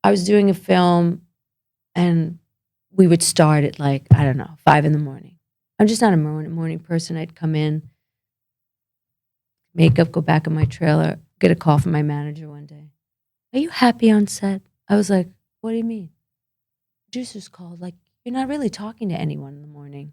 I was doing a film and we would start at like, I don't know, 5 a.m. I'm just not a morning person. I'd come in, makeup, go back in my trailer, get a call from my manager one day. Are you happy on set? I was like, what do you mean? Producers called, like, you're not really talking to anyone in the morning.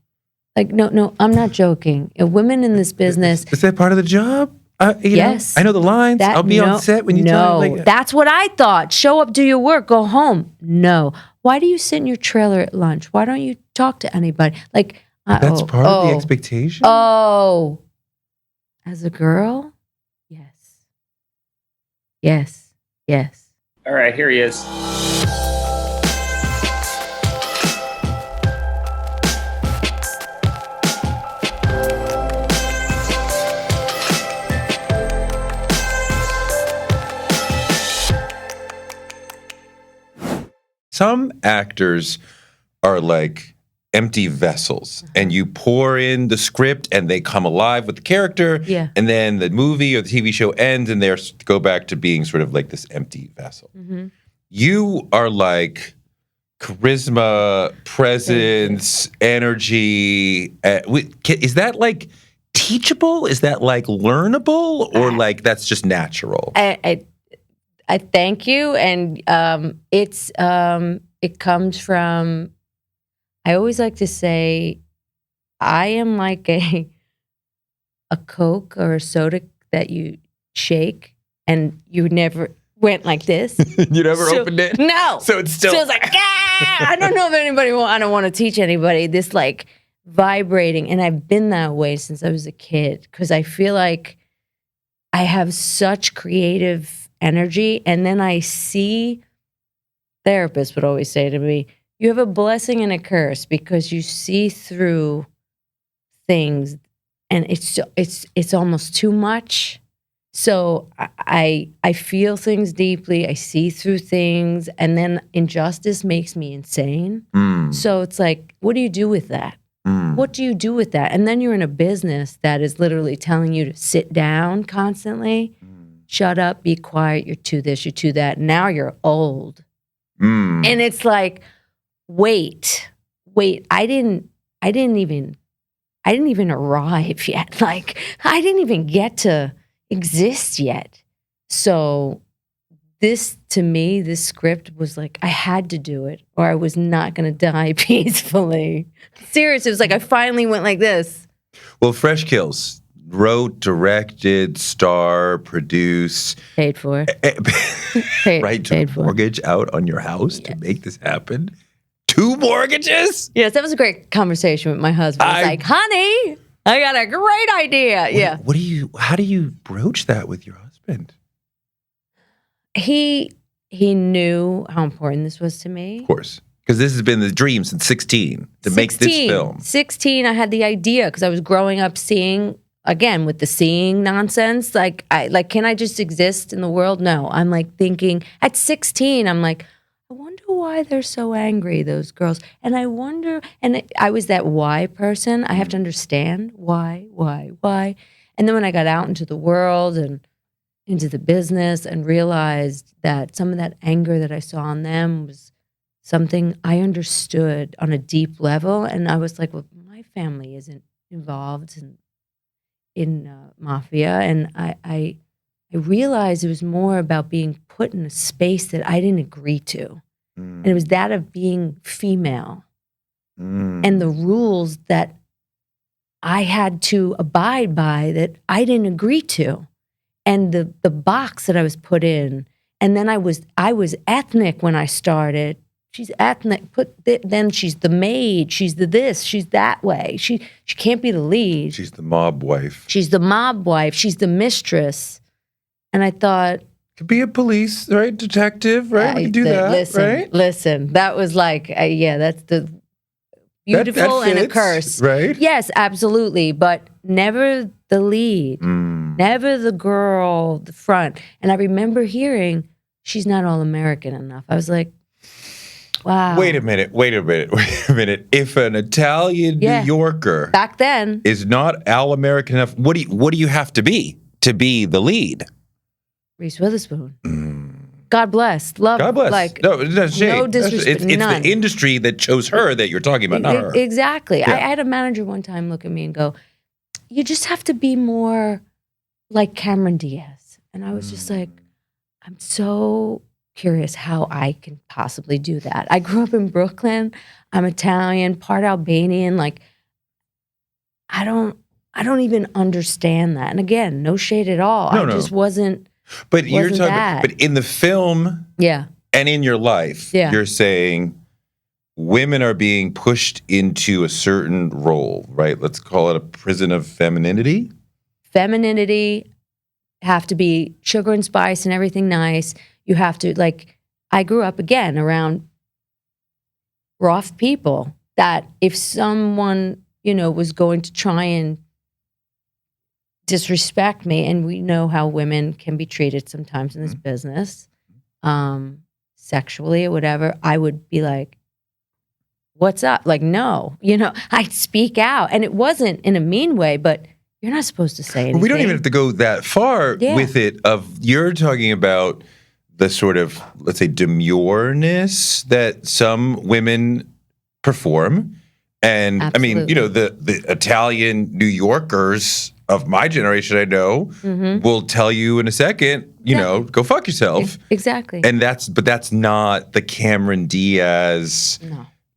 Like, no, I'm not joking. Women in this business. Is that part of the job? Yes. I know the lines. I'll be on set when you tell me. That's what I thought. Show up, do your work, go home. No. Why do you sit in your trailer at lunch? Why don't you talk to anybody? Like, that's part of the expectation? Oh. As a girl? Yes. Yes. Yes. All right, here he is. Some actors are like empty vessels, and you pour in the script and they come alive with the character, and then the movie or the TV show ends and they go back to being sort of like this empty vessel. Mm-hmm. You are like charisma, presence, energy. Is that like teachable? Is that like learnable, or like that's just natural? I thank you, and it comes from. I always like to say, I am like a Coke or a soda that you shake, and you never went like this. You never opened it? No. So it's still. So it's like, I don't know if anybody. I don't want to teach anybody this like vibrating, and I've been that way since I was a kid because I feel like I have such creative energy, and then I see. Therapists would always say to me, you have a blessing and a curse because you see through things, and it's almost too much. So I feel things deeply. I see through things, and then injustice makes me insane. So it's like, what do you do with that? What do you do with that? And then you're in a business that is literally telling you to sit down constantly, shut up, be quiet. You're to this, you're to that. Now you're old. And it's like, wait, I didn't even arrive yet. Like, I didn't even get to exist yet. So this, to me, this script was like, I had to do it or I was not going to die peacefully. Seriously, it was like, I finally went like this. Well, Fresh Kills. Wrote, directed, star, produce. Paid for. Right, to mortgage out on your house to make this happen. 2 mortgages? Yes, that was a great conversation with my husband. I was like, honey, I got a great idea. How do you broach that with your husband? He knew how important this was to me. Of course. Because this has been the dream since 16 to make this film. 16, I had the idea because I was growing up seeing, again, with the seeing nonsense, can I just exist in the world? No, I'm like thinking at 16, I'm like, I wonder why they're so angry, those girls. And I wonder, and I was that why person. I have to understand why. And then when I got out into the world and into the business and realized that some of that anger that I saw on them was something I understood on a deep level. And I was like, well, my family isn't involved in mafia, and I realized it was more about being put in a space that I didn't agree to, and it was that of being female, and the rules that I had to abide by that I didn't agree to, and the box that I was put in, and then I was ethnic when I started. She's ethnic. Then she's the maid. She's the this. She's that way. She can't be the lead. She's the mob wife. She's the mob wife. She's the mistress. And I thought, could be a police, right? Detective, right? We could do that, right? Listen, that was like, that's the beautiful that fits, and a curse, right? Yes, absolutely. But never the lead, never the girl, the front. And I remember hearing, she's not all American enough. I was like, wow. Wait a minute. If an Italian New Yorker back then is not all American enough, what do you have to be the lead? Reese Witherspoon. God bless. Love. God bless. Like, No, that's shame. no disrespect. It's none. the industry that chose her that you're talking about, not her. Exactly. Yeah. I had a manager one time look at me and go, "You just have to be more like Cameron Diaz." And I was just like, I'm so curious how I can possibly do that. I grew up in Brooklyn. I'm Italian, part Albanian. Like, I don't even understand that. And again, no shade at all. I just wasn't. But you're talking. that. But in the film, Yeah. and in your life, you're saying women are being pushed into a certain role, right? Let's call it a prison of femininity. Femininity, have to be sugar and spice and everything nice. You have to, like, I grew up again around rough people that if someone, was going to try and disrespect me, and we know how women can be treated sometimes in this business, sexually or whatever, I would be like, what's up? Like, no, I'd speak out. And it wasn't in a mean way, but you're not supposed to say anything. We don't even have to go that far with it. You're talking about the sort of, let's say, demureness that some women perform. And Absolutely. I mean, the Italian New Yorkers of my generation, I know, will tell you in a second, go fuck yourself. Exactly. And that's not the Cameron Diaz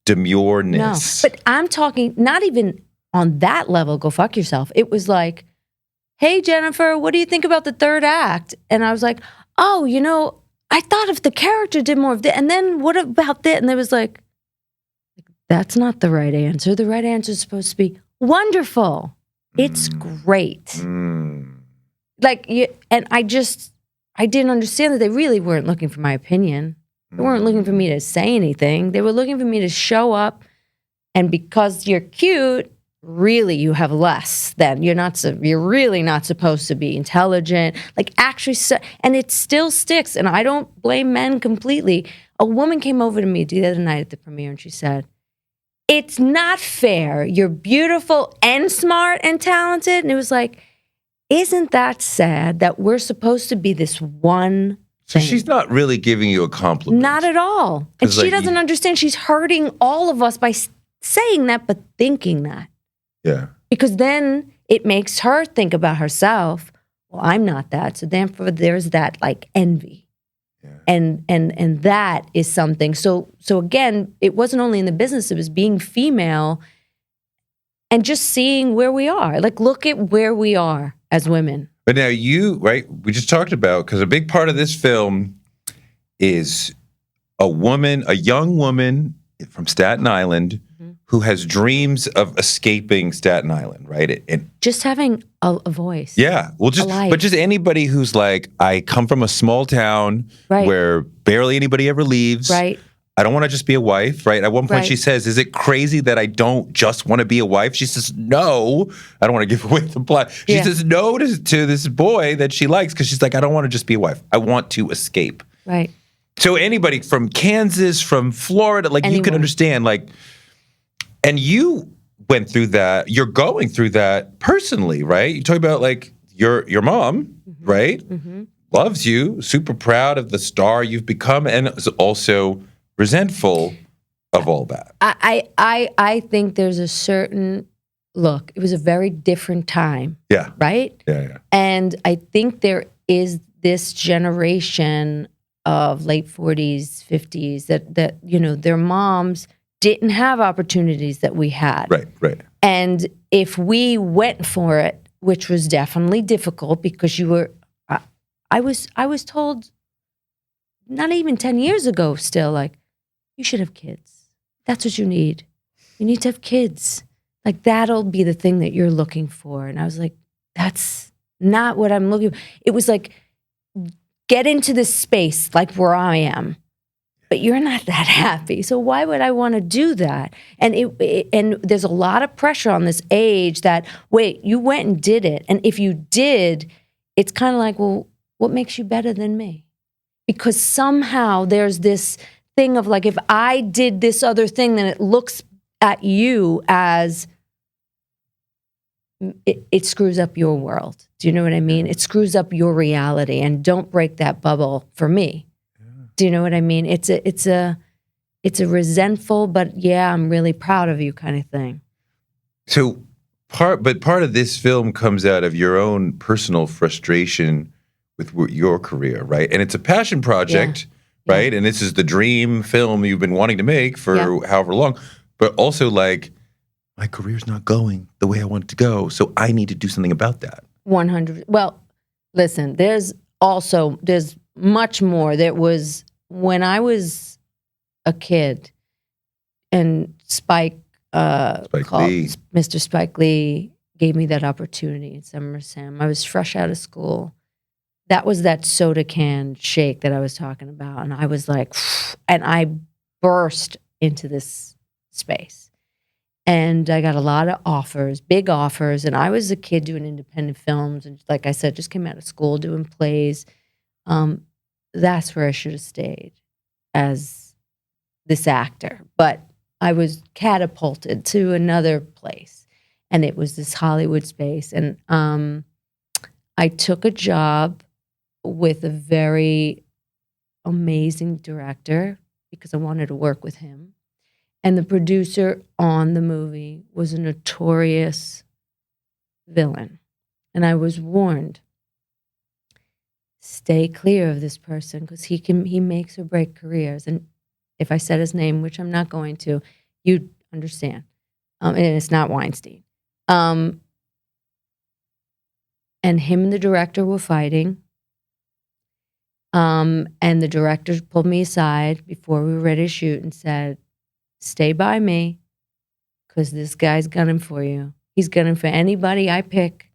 demureness. No, but I'm talking not even on that level, go fuck yourself. It was like, hey, Jennifer, what do you think about the third act? And I was like, oh, I thought if the character did more of that, and then what about that? And they was like, that's not the right answer. The right answer is supposed to be wonderful. It's great. Like, and I didn't understand that they really weren't looking for my opinion. They weren't looking for me to say anything. They were looking for me to show up, and because you're cute, really you have less than. You're really not supposed to be intelligent. Like, actually, and it still sticks, and I don't blame men completely. A woman came over to me the other night at the premiere, and she said, it's not fair. You're beautiful and smart and talented. And it was like, isn't that sad that we're supposed to be this one So thing? she's not really giving you a compliment. Not at all. And she doesn't understand. She's hurting all of us by saying that, but thinking that. Yeah. Because then it makes her think about herself. Well, I'm not that. So therefore there's that like envy. Yeah. And that is something. So again, it wasn't only in the business, it was being female and just seeing where we are. Like, look at where we are as women. But now we just talked about, because a big part of this film is a young woman from Staten Island who has dreams of escaping Staten Island, right? And just having a voice. Yeah. Well, just anybody who's like, I come from a small town where barely anybody ever leaves. Right. I don't want to just be a wife, right? At one point she says, is it crazy that I don't just want to be a wife? She says, no. I don't want to give away the plot. She says no to this boy that she likes because she's like, I don't want to just be a wife. I want to escape. Right. So anybody from Kansas, from Florida, like you can understand, like, and you went through that. You're going through that personally, right? You talk about like your mom, right? Loves you, super proud of the star you've become, and is also resentful of all that. I think there's a certain look. It was a very different time. Yeah. Right? Yeah. And I think there is this generation of late 40s, 50s that their moms didn't have opportunities that we had. Right. And if we went for it, which was definitely difficult because I was told not even 10 years ago still, like, you should have kids. That's what you need. You need to have kids. Like, that'll be the thing that you're looking for. And I was like, that's not what I'm looking for. It was like, get into this space like where I am. But you're not that happy. So why would I want to do that? And and there's a lot of pressure on this age that, wait, you went and did it. And if you did, it's kind of like, well, what makes you better than me? Because somehow there's this thing of like, if I did this other thing, then it looks at you as it screws up your world. Do you know what I mean? It screws up your reality, and don't break that bubble for me. Do you know what I mean? It's a resentful, but yeah, I'm really proud of you kind of thing. So part of this film comes out of your own personal frustration with your career, right? And it's a passion project, right? And this is the dream film you've been wanting to make for however long, but also like, my career's not going the way I want it to go, so I need to do something about that. 100. Well, listen, there's much more. There was, when I was a kid, and Mr. Spike Lee gave me that opportunity in Summer Sam. I was fresh out of school. That was that soda can shake that I was talking about. And I was like, and I burst into this space. And I got a lot of offers, big offers. And I was a kid doing independent films. And like I said, just came out of school doing plays. That's where I should have stayed as this actor. But I was catapulted to another place. And it was this Hollywood space. And I took a job with a very amazing director because I wanted to work with him. And the producer on the movie was a notorious villain. And I was warned, stay clear of this person because he makes or break careers. And if I said his name, which I'm not going to, you'd understand. And it's not Weinstein. And him and the director were fighting. And the director pulled me aside before we were ready to shoot and said, stay by me because this guy's gunning for you. He's gunning for anybody I pick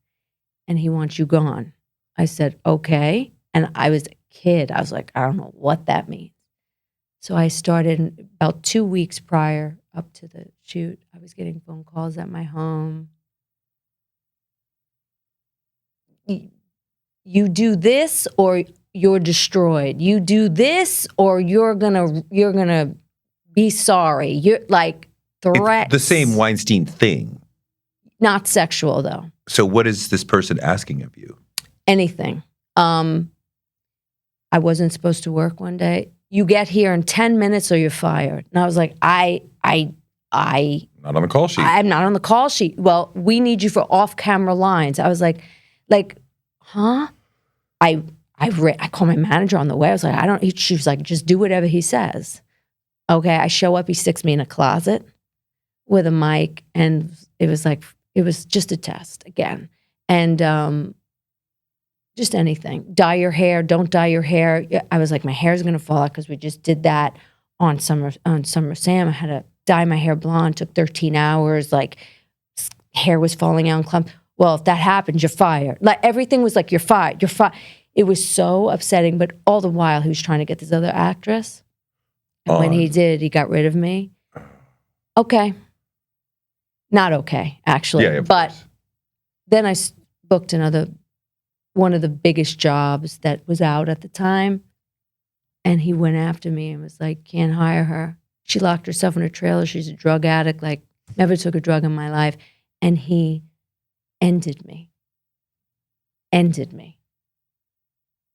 and he wants you gone. I said, okay. And I was a kid. I was like, I don't know what that means. So I started about 2 weeks prior up to the shoot. I was getting phone calls at my home. You do this or you're destroyed. You do this or you're gonna be sorry. You're like threats. It's the same Weinstein thing. Not sexual though. So what is this person asking of you? Anything. I wasn't supposed to work one day. You get here in 10 minutes or you're fired. And I was like, not on the call sheet. I'm not on the call sheet. Well, we need you for off-camera lines. I was like, huh? I called my manager on the way. I was like, she was like, just do whatever he says. Okay, I show up, he sticks me in a closet with a mic, and it was just a test again. And just anything. Dye your hair, don't dye your hair. I was like, my hair's gonna fall out because we just did that on Summer Sam. I had to dye my hair blonde, took 13 hours, like hair was falling out in clump. Well, if that happens, you're fired. Like everything was like, you're fired, you're fired. It was so upsetting, but all the while he was trying to get this other actress. And when he did, he got rid of me. Okay. Not okay, actually. Yeah, but then I booked one of the biggest jobs that was out at the time. And he went after me and was like, can't hire her. She locked herself in a trailer. She's a drug addict, like never took a drug in my life. And he ended me.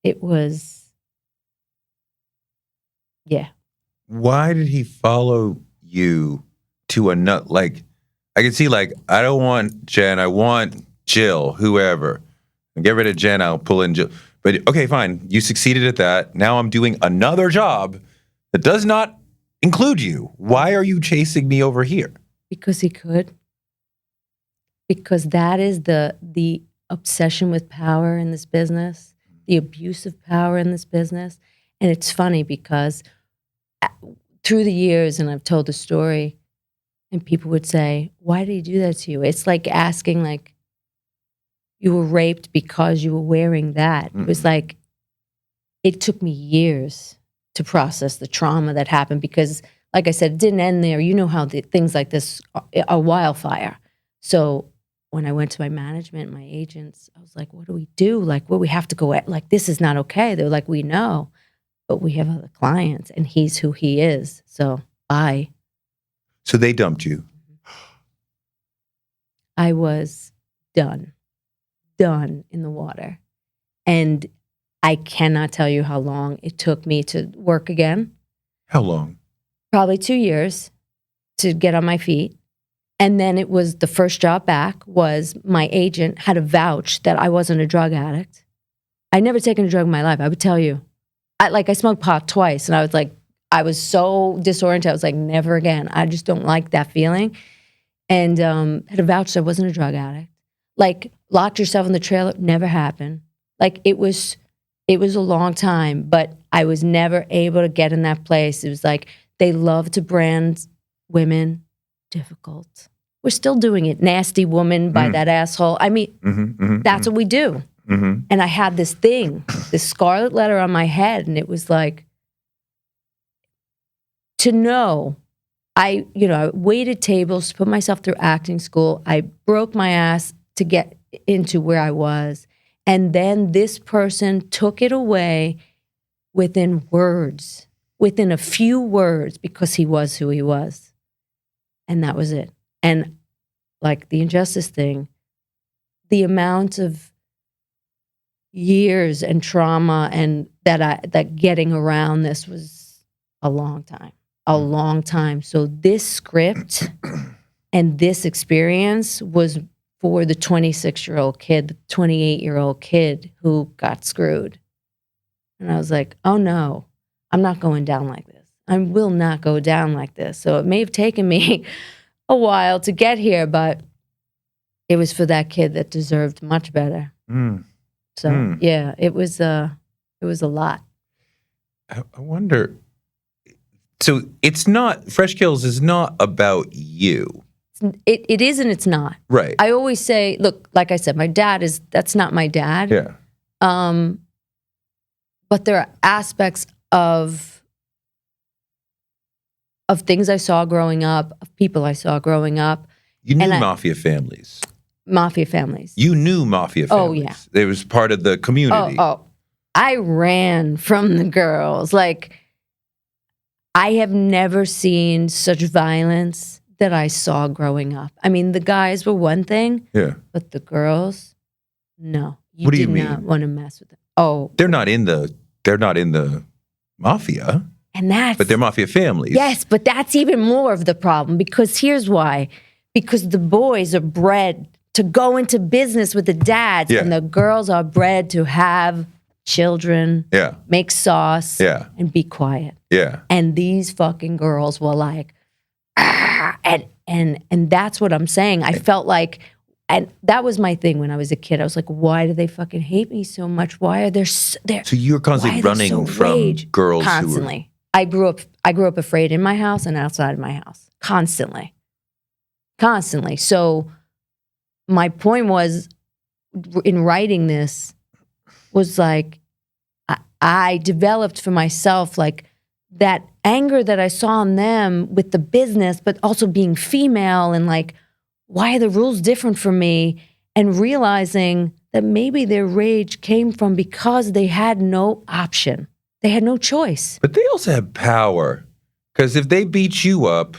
It was, yeah. Why did he follow you to a nut? Like, I can see, like, I don't want Jen, I want Jill, whoever. Get rid of Jen, I'll pull in Jill. But okay, fine. You succeeded at that. Now I'm doing another job that does not include you. Why are you chasing me over here? Because he could. Because that is the obsession with power in this business, the abuse of power in this business. And it's funny because through the years, and I've told the story, and people would say, why did he do that to you? It's like asking, like, you were raped because you were wearing that. It was like, it took me years to process the trauma that happened because, like I said, it didn't end there. You know how things like this are wildfire. So when I went to my management, my agents, I was like, what do we do? Like, well, we have to go at, like, this is not okay. They're like, we know, but we have other clients and he's who he is. So bye. So they dumped you. I was done in the water. And I cannot tell you how long it took me to work again. How long? Probably 2 years to get on my feet. And then it was the first job back was my agent had to vouch that I wasn't a drug addict. I'd never taken a drug in my life. I would tell you. I smoked pot twice, and I was so disoriented. I was like, never again. I just don't like that feeling. And had to vouch that I wasn't a drug addict. Like, locked yourself in the trailer, never happened. Like, it was a long time, but I was never able to get in that place. It was like, they love to brand women difficult. We're still doing it. Nasty woman by that asshole. I mean, that's what we do. And I had this thing, this scarlet letter on my head, and it was like, to know, I waited tables to put myself through acting school. I broke my ass to get into where I was. And then this person took it away within words, within a few words, because he was who he was. And that was it. And like the injustice thing, the amount of years and trauma and that getting around this was a long time. So this script and this experience was for the 26-year-old kid, the 28-year-old kid who got screwed. And I was like, oh no, I'm not going down like this. I will not go down like this. So it may have taken me a while to get here, but it was for that kid that deserved much better. So yeah, it was a lot. I wonder. So it's not, Fresh Kills is not about you. It is and it's not. Right. I always say, look, like I said, that's not my dad. Yeah. But there are aspects of things I saw growing up, of people I saw growing up. You knew mafia families. Mafia families. You knew mafia families. Oh, yeah. It was part of the community. Oh. I ran from the girls. Like, I have never seen such violence that I saw growing up. I mean, the guys were one thing. Yeah. But the girls, no. What do you mean? You did not want to mess with them. Oh. They're not in the mafia. But they're mafia families. Yes, but that's even more of the problem, because here's why. Because the boys are bred to go into business with the dads, and the girls are bred to have children, make sauce, and be quiet. Yeah. And these fucking girls were like, and that's what I'm saying. I felt like, and that was my thing when I was a kid. I was like, why do they fucking hate me so much? Why are there so you're constantly running from girls constantly. I grew up afraid in my house and outside of my house. Constantly. So my point was, in writing this, was like, I developed for myself like that anger that I saw in them with the business, but also being female, and like, why are the rules different for me? And realizing that maybe their rage came from because they had no option. They had no choice. But they also have power. Because if they beat you up,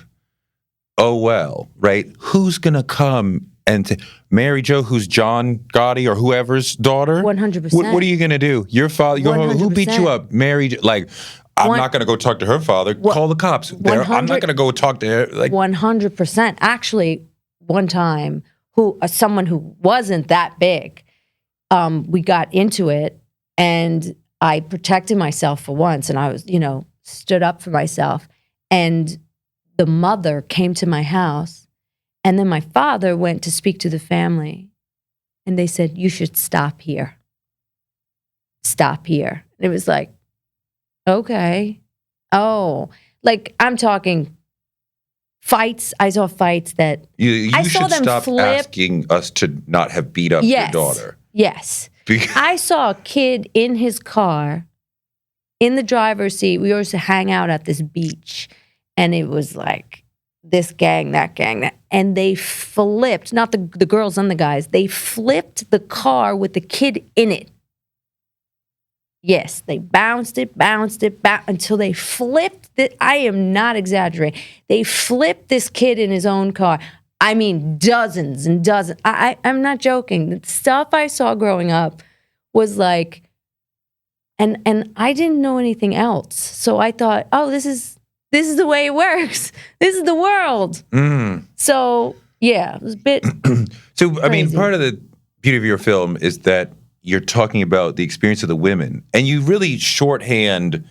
oh well, right? Who's going to come and Mary Jo, who's John Gotti or whoever's daughter? 100%. What are you going to do? Your father, who beat you up? Mary Jo, like, I'm not going to go talk to her father. Call the cops. I'm not going to go talk to her. Like 100%. Actually, one time, someone who wasn't that big, we got into it, and I protected myself for once, and I was, stood up for myself. And the mother came to my house, and then my father went to speak to the family, and they said, you should stop here. Stop here. And it was like, okay. Oh, like I'm talking fights. I saw fights that you I saw should them stop flip. Asking us to not have beat up your daughter. Yes. I saw a kid in his car, in the driver's seat. We used to hang out at this beach, and it was like this gang, that, and they flipped, not the girls and the guys, they flipped the car with the kid in it. Yes, they bounced it until they flipped it. I am not exaggerating. They flipped this kid in his own car. I mean, dozens and dozens. I'm not joking. The stuff I saw growing up was like, And I didn't know anything else. So I thought, oh, this is the way it works. This is the world. So yeah, it was a bit So, I mean, crazy. part of the beauty of your film is that you're talking about the experience of the women, and you really shorthand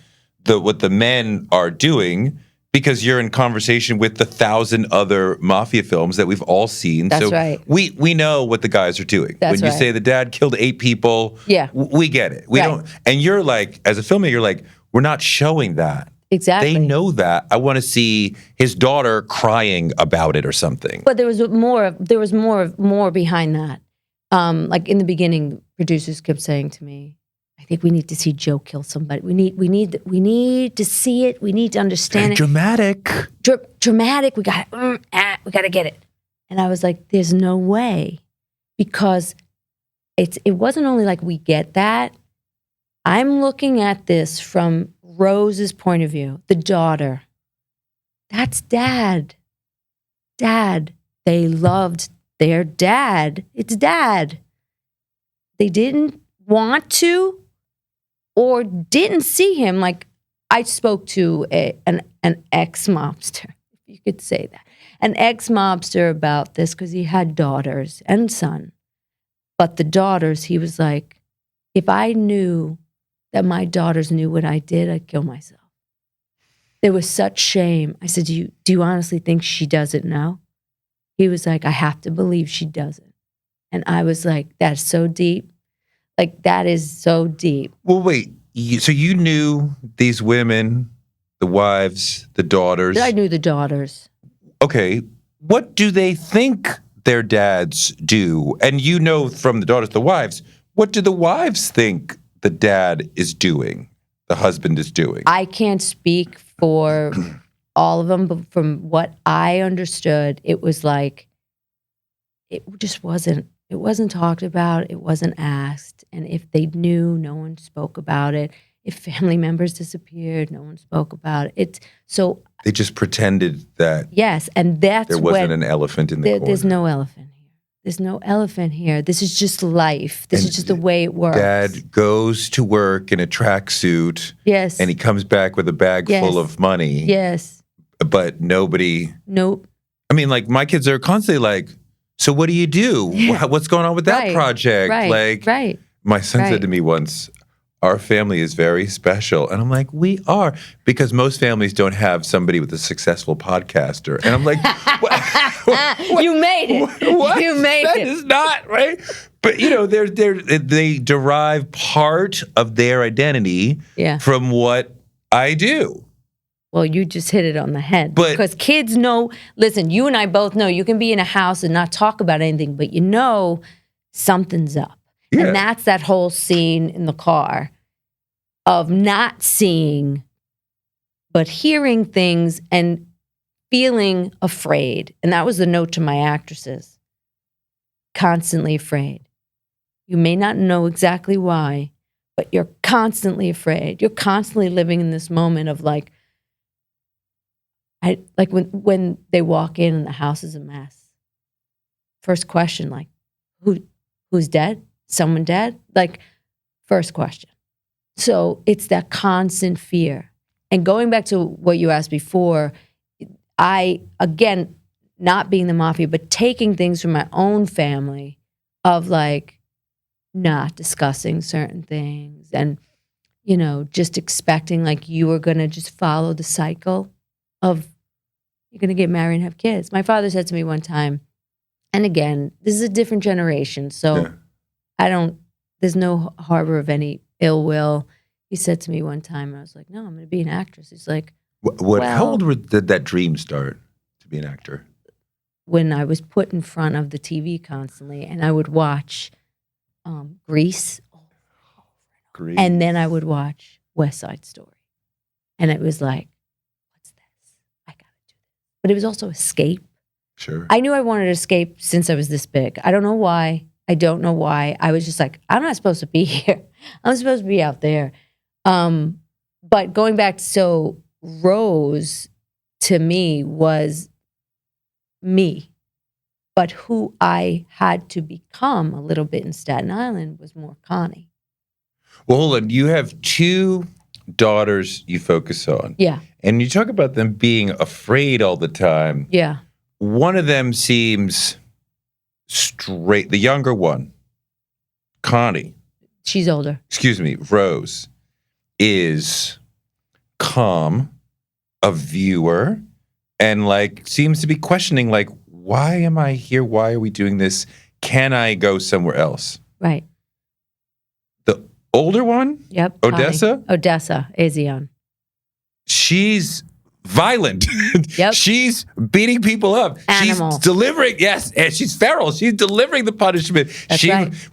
what the men are doing because you're in conversation with the 1,000 other mafia films that we've all seen. That's so right. We know what the guys are doing. That's when you right. say the dad killed 8 people, Yeah. We get it. We Right. don't. And you're like, as a filmmaker, you're like, we're not showing that. Exactly. They know that. I want to see his daughter crying about it or something. But there was more behind that. Like in the beginning, producers kept saying to me, I think we need to see Joe kill somebody. We need to see it. We need to understand it. Dramatic. Dramatic. We got to get it. And I was like, there's no way, because it wasn't only like we get that. I'm looking at this from Rose's point of view, the daughter. That's dad. Dad. They loved their dad. It's dad. They didn't want to or didn't see him. Like, I spoke to an ex-mobster, if you could say that, an ex-mobster about this because he had daughters and son. But the daughters, he was like, if I knew that my daughters knew what I did, I'd kill myself. There was such shame. I said, do you honestly think she doesn't know? He was like, I have to believe she doesn't. And I was like, that's so deep. Like, that is so deep. Well, wait. So you knew these women, the wives, the daughters. I knew the daughters. Okay. What do they think their dads do? And you know from the daughters, the wives, what do the wives think the dad is doing, the husband is doing? I can't speak for all of them, but from what I understood, it was like, it just wasn't talked about. It wasn't asked. And if they knew, no one spoke about it. If family members disappeared, no one spoke about it. So they just pretended that yes, and that's there wasn't an elephant in the corner. There's no elephant here. There's no elephant here. This is just life. This is just the way it works. Dad goes to work in a tracksuit. Yes. And he comes back with a bag full of money. Yes. But nobody. Nope. I mean, like, my kids are constantly like, so what do you do? Yeah. What's going on with that project? Right. My son said to me once, our family is very special. And I'm like, we are. Because most families don't have somebody with a successful podcaster. And I'm like, what? You made it. What? You made that it. That is not, right? But, you know, they derive part of their identity from what I do. Well, you just hit it on the head. But, because kids know, listen, you and I both know you can be in a house and not talk about anything, but you know something's up. Yeah. And that's that whole scene in the car of not seeing, but hearing things and feeling afraid. And that was the note to my actresses. Constantly afraid. You may not know exactly why, but you're constantly afraid. You're constantly living in this moment of like when they walk in and the house is a mess. First question, like, who's dead? Someone dead? Like, first question. So it's that constant fear. And going back to what you asked before, I, again, not being the mafia, but taking things from my own family of like not discussing certain things and, you know, just expecting like you were going to just follow the cycle of you're going to get married and have kids. My father said to me one time, and again, this is a different generation, so there's no harbor of any ill will. He said to me one time, and I was like, no, I'm going to be an actress. He's like, how old did that dream start to be an actor? When I was put in front of the TV constantly, and I would watch Grease, and then I would watch West Side Story. And it was like, what's this? I got to do this. But it was also escape. Sure. I knew I wanted to escape since I was this big. I don't know why. I don't know why. I was just like, I'm not supposed to be here. I'm supposed to be out there. But going back, so Rose to me was me. But who I had to become a little bit in Staten Island was more Connie. Well, hold on. You have two daughters you focus on. Yeah. And you talk about them being afraid all the time. Yeah. One of them seems straight. The younger one, Connie. She's older. Excuse me, Rose, is calm, a viewer, and like seems to be questioning, like, why am I here? Why are we doing this? Can I go somewhere else? Right. The older one, Yep. Odessa, Odessa, Azion. she's violent. Yep. She's beating people up. Animal. She's delivering, yes, and she's feral. She's delivering the punishment. That's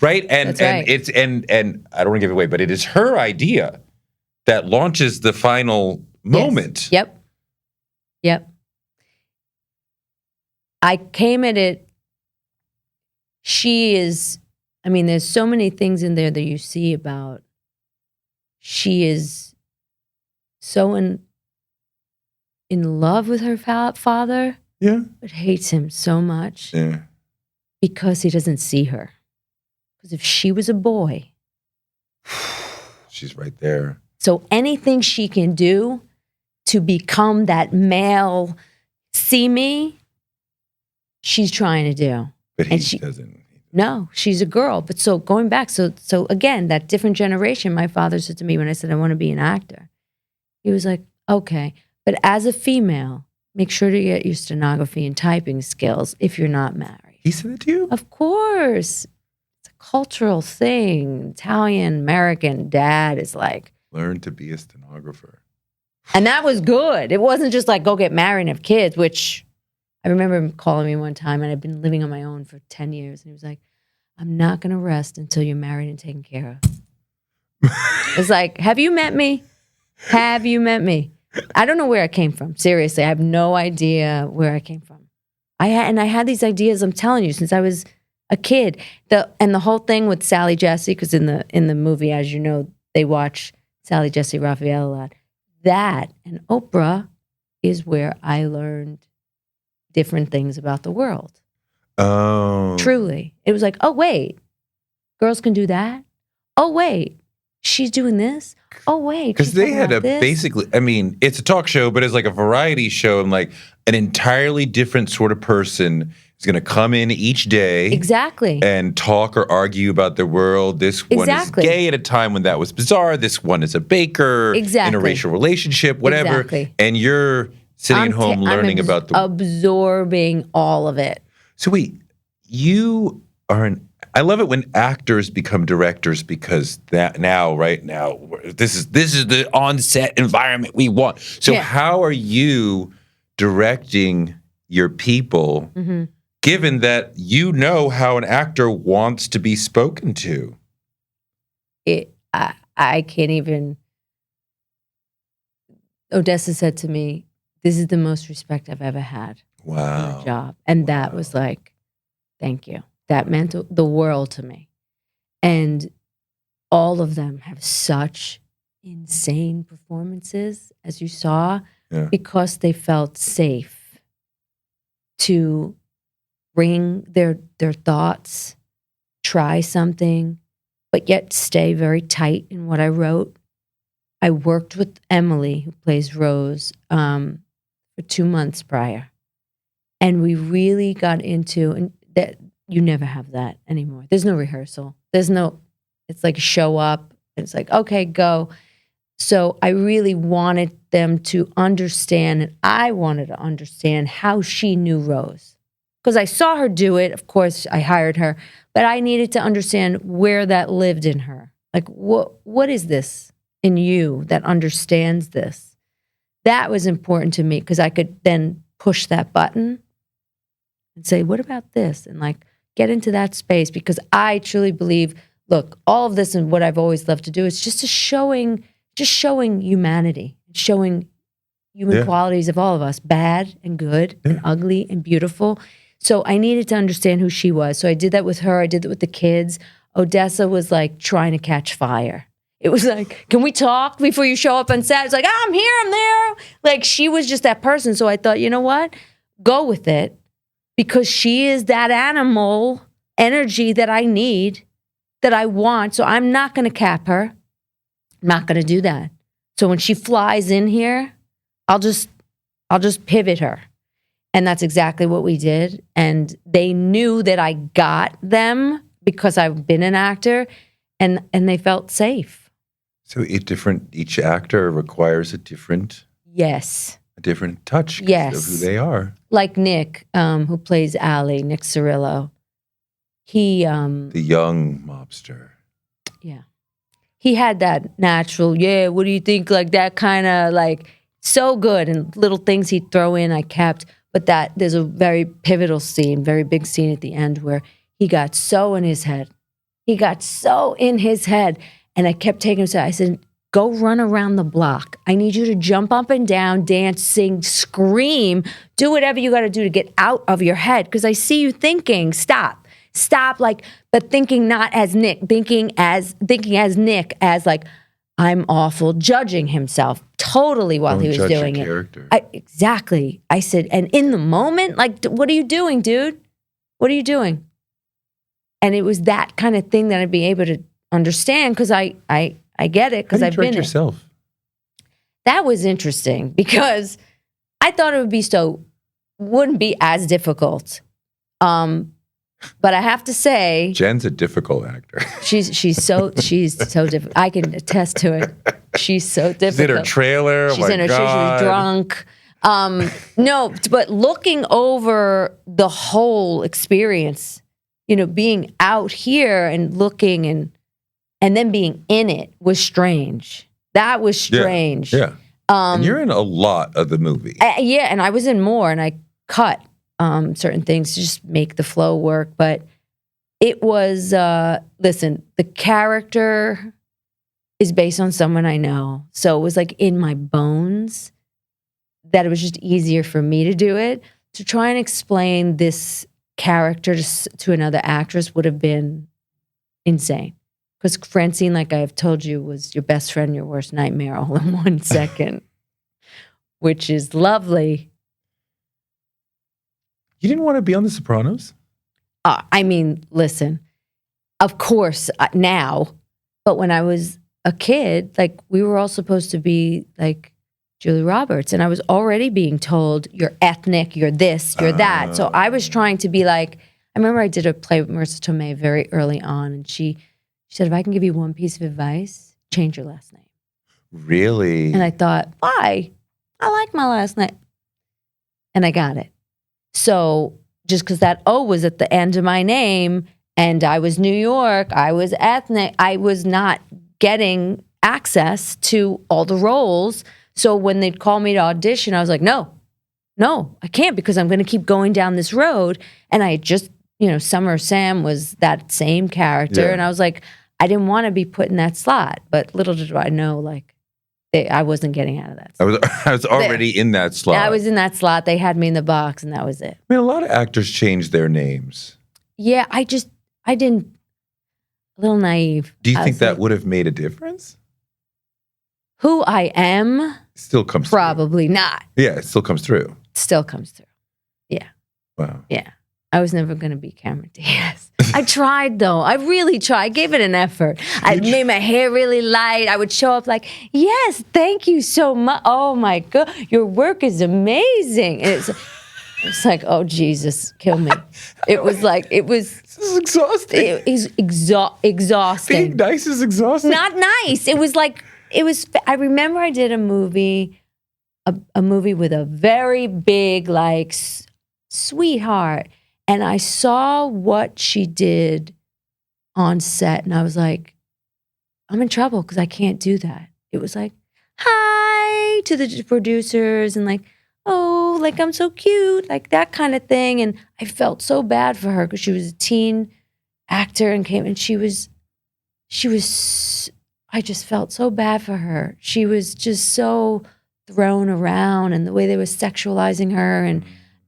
right. And That's right. it's and I don't want to give it away, but it is her idea that launches the final moment. Yes. Yep. I came at it. She is, I mean, there's so many things in there that you see about. She is so in love with her father, Yeah. but hates him so much Yeah. because he doesn't see her. Because if she was a boy, She's right there. so anything she can do to become that male, see me, she's trying to do. But he And she- doesn't. No, she's a girl. But so going back, so again, that different generation, my father said to me when I said, I want to be an actor, he was like, okay. But as a female, make sure to get your stenography and typing skills if you're not married. He said it to you? Of course. It's a cultural thing. Italian, American dad is like, Learn to be a stenographer. and that was good. It wasn't just like, go get married and have kids, which I remember him calling me one time, and I'd been living on my own for 10 years. And he was like, I'm not going to rest until you're married and taken care of. It's like, have you met me? Have you met me? I don't know where I came from. Seriously, I have no idea where I came from. I had these ideas, I'm telling you, since I was a kid. The whole thing with Sally Jesse, because in the movie, as you know, they watch Sally Jesse Raphael a lot. That and Oprah is where I learned different things about the world. Oh. Truly. It was like, oh, wait, girls can do that? Oh, wait, she's doing this? Oh, wait. Because she's they talking had about this? basically, I mean, it's a talk show, but it's like a variety show, and like an entirely different sort of person is going to come in each day. Exactly. And talk or argue about the world. This one Exactly. is gay at a time when that was bizarre. This one is a baker in a Exactly. racial relationship, whatever. Exactly. And you're sitting at home learning about the absorbing all of it. So wait, you are I love it when actors become directors, because right now, this is the on-set environment we want. So Yeah. how are you directing your people, given that you know how an actor wants to be spoken to? I can't even. Odessa said to me, this is the most respect I've ever had for Wow. my job. And that was like, thank you. That meant the world to me. And all of them have such insane performances, as you saw, Yeah. because they felt safe to bring their thoughts, try something, but yet stay very tight in what I wrote. I worked with Emily, who plays Rose, for 2 months prior. And we really got into, and that you never have that anymore. There's no rehearsal. It's like show up. It's like, okay, go. So I really wanted them to understand, and I wanted to understand how she knew Rose. Because I saw her do it. Of course, I hired her. But I needed to understand where that lived in her. Like, what is this in you that understands this? That was important to me, because I could then push that button and say, what about this? And like get into that space, because I truly believe, look, all of this and what I've always loved to do is just showing humanity, showing human qualities of all of us, bad and good and ugly and beautiful. So I needed to understand who she was. So I did that with her. I did that with the kids. Odessa was like trying to catch fire. It was like, can we talk before you show up on set? It's like, oh, I'm here, I'm there. Like, she was just that person. So I thought, you know what? Go with it, because she is that animal energy that I need, that I want. So I'm not going to cap her. I'm not going to do that. So when she flies in here, I'll just pivot her. And that's exactly what we did. And they knew that I got them because I've been an actor, and they felt safe. So each actor requires a different touch of who they are. Like Nick, who plays Ali, Nick Cirillo. He the young mobster. Yeah. He had that natural, what do you think? Like that kind of like so good, and little things he'd throw in I kept. But that there's a very pivotal scene, very big scene at the end where he got so in his head. He got so in his head. And I kept taking him aside. I said, go run around the block. I need you to jump up and down, dance, sing, scream, do whatever you got to do to get out of your head. Because I see you thinking, stop, like, but thinking not as Nick, thinking as Nick, as like, I'm awful, judging himself totally while he was doing it. Character. Exactly. I said, and in the moment, like, what are you doing, dude? What are you doing? And it was that kind of thing that I'd be able to understand because I get it because I've been yourself. That was interesting because I thought it wouldn't be as difficult. But I have to say, Jen's a difficult actor. She's so difficult. I can attest to it. She's so difficult. She's in her trailer. She's in her. She was drunk. No, but looking over the whole experience, being out here and looking and then being in it was strange. That was strange. Yeah. And you're in a lot of the movie. And I was in more, and I cut certain things to just make the flow work. But it was, listen, the character is based on someone I know. So it was like in my bones that it was just easier for me to do it. To try and explain this character to another actress would have been insane. Because Francine, like I've told you, was your best friend, your worst nightmare all in 1 second, which is lovely. You didn't want to be on The Sopranos? I mean, listen, of course now, but when I was a kid, like we were all supposed to be like Julie Roberts, and I was already being told, you're ethnic, you're this, you're that. So I was trying to be like, I remember I did a play with Marissa Tomei very early on, and she said, if I can give you one piece of advice, change your last name. Really? And I thought, why? I like my last name. And I got it. So just because that O was at the end of my name, and I was New York, I was ethnic, I was not getting access to all the roles. So when they'd call me to audition, I was like, no, I can't, because I'm going to keep going down this road. And I just, Summer Sam was that same character. Yeah. And I was like, I didn't want to be put in that slot. But little did I know, like, I wasn't getting out of that slot. I was already in that slot. I was in that slot. They had me in the box, and that was it. I mean, a lot of actors change their names. Yeah, I didn't, a little naive. Do you think that would have made a difference? Who I am? Still comes probably through. Not. Yeah, it still comes through. Still comes through. Yeah. Wow. Yeah. I was never going to be Cameron Diaz. I tried, though. I really tried. I gave it an effort. I made my hair really light. I would show up like, yes, thank you so much. Oh, my God. Your work is amazing. And it's like, oh, Jesus, kill me. It was like, This is exhausting. It is exhausting. Being nice is exhausting. Not nice. It was like, I remember I did a movie with a very big, like, sweetheart. And I saw what she did on set, and I was like, I'm in trouble because I can't do that. It was like, hi to the producers, and like, oh, like I'm so cute, like that kind of thing. And I felt so bad for her because she was a teen actor and came, and she was, I just felt so bad for her. She was just so thrown around, and the way they were sexualizing her, and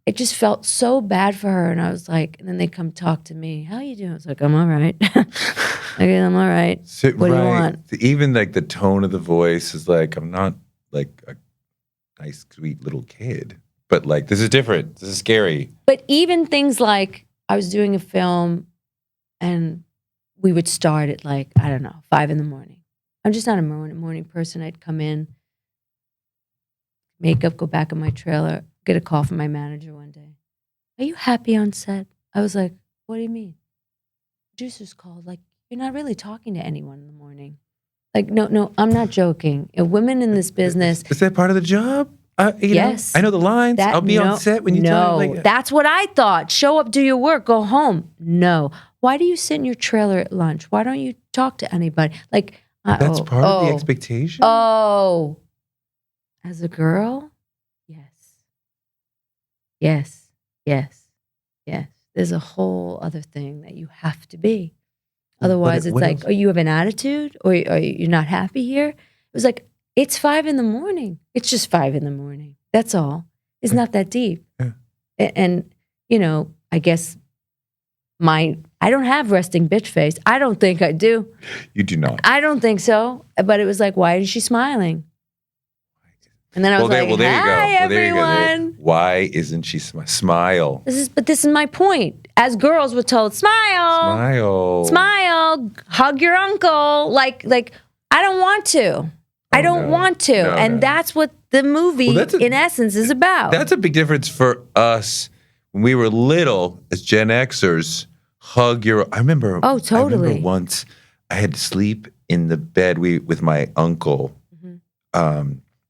it just felt so bad for her. And I was like, and then they come talk to me. How you doing? I was like, I'm all right. Okay, I'm all right. What do you want? Even like the tone of the voice is like, I'm not like a nice, sweet little kid. But like, this is different. This is scary. But even things like, I was doing a film and we would start at like, I don't know, 5 a.m. I'm just not a morning person. I'd come in, makeup, go back in my trailer, get a call from my manager one day. Are you happy on set? I was like, what do you mean? Producers called. Like, you're not really talking to anyone in the morning. Like, no, I'm not joking. Women in this business. Is that part of the job? Yes. I know the lines. I'll be on set when you tell me. That's what I thought. Show up, do your work, go home. No. Why do you sit in your trailer at lunch? Why don't you talk to anybody? Like, that's part of the expectation? Oh. As a girl? Yes. There's a whole other thing that you have to be. Otherwise, it's like, oh, you have an attitude? Or you're not happy here? It was like, it's 5 a.m. It's just 5 a.m. That's all. It's not that deep. Yeah. And, I guess I don't have resting bitch face. I don't think I do. You do not. I don't think so. But it was like, why is she smiling? And then I was like, hi, everyone. Why isn't she smile? This is my point. As girls, we're told, smile, hug your uncle. Like I don't want to. I don't want to. And that's what the movie, in essence, is about. That's a big difference for us when we were little as Gen Xers. Hug your. I remember. Oh, totally. I remember once I had to sleep in the bed with my uncle.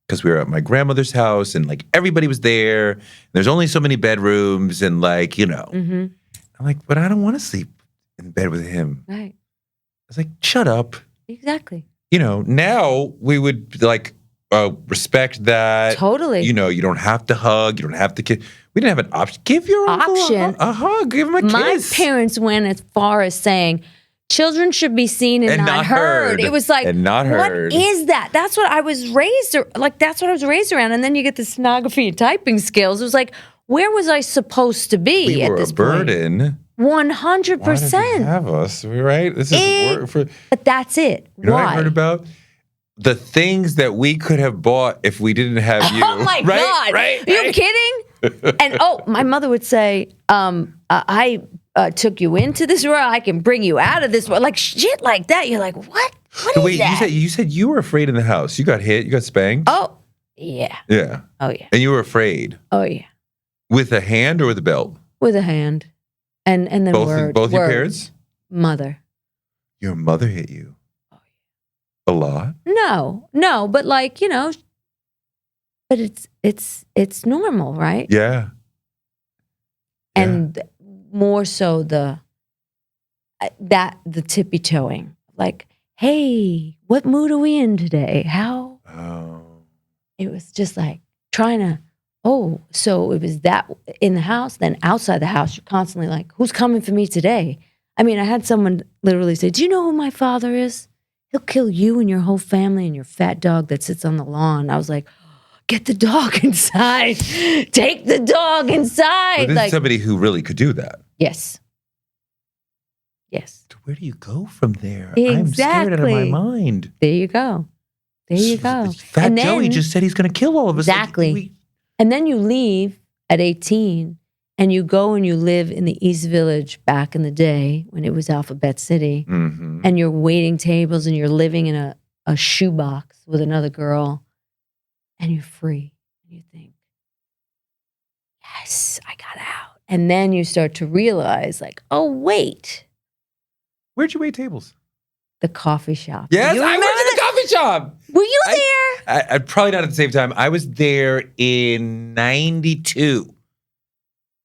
Because we were at my grandmother's house and like everybody was there. There's only so many bedrooms and like, I'm like, but I don't want to sleep in bed with him. Right. I was like, shut up. Exactly. Now we would like respect that. Totally. You don't have to hug. You don't have to kiss. We didn't have an option. Give your uncle a hug. Give him a kiss. My parents went as far as saying, children should be seen and not heard. It was like, and not heard. What is that? That's what I was raised, around. And then you get the stenography and typing skills. It was like, where was I supposed to be at this point? We were a burden. 100%. Why did you have us, right? This is work for. But that's it. You know what I heard about? The things that we could have bought if we didn't have you. Oh my God. Right? Are you kidding? And my mother would say, I took you into this world. I can bring you out of this world. Like shit like that. You're like, what? What is that? You said you were afraid in the house. You got hit. You got spanked. Oh, yeah. Yeah. Oh, yeah. And you were afraid. Oh, yeah. With a hand or with a belt? With a hand. And then both your parents? Mother. Your mother hit you? Oh, yeah. A lot? No. But like, but it's normal, right? Yeah. And more so the tippy toeing, like, hey, what mood are we in today? How? Oh. It was just like trying to. Oh, so it was that in the house, then outside the house, you're constantly like, who's coming for me today? I mean, I had someone literally say, do you know who my father is? He'll kill you and your whole family and your fat dog that sits on the lawn. I was like, get the dog inside. Take the dog inside. Well, this is somebody who really could do that. Yes. Where do you go from there? Exactly. I'm scared out of my mind. There you go. Fat Joey just said he's going to kill all of us. Exactly. And then you leave at 18 and you go and you live in the East Village back in the day when it was Alphabet City. Mm-hmm. And you're waiting tables and you're living in a shoebox with another girl. And you're free. And you think, yes, I got out. And then you start to realize, like, oh, wait. Where'd you wait tables? The coffee shop. Yes, I went to the coffee shop. Were you there? I probably not at the same time. I was there in 92.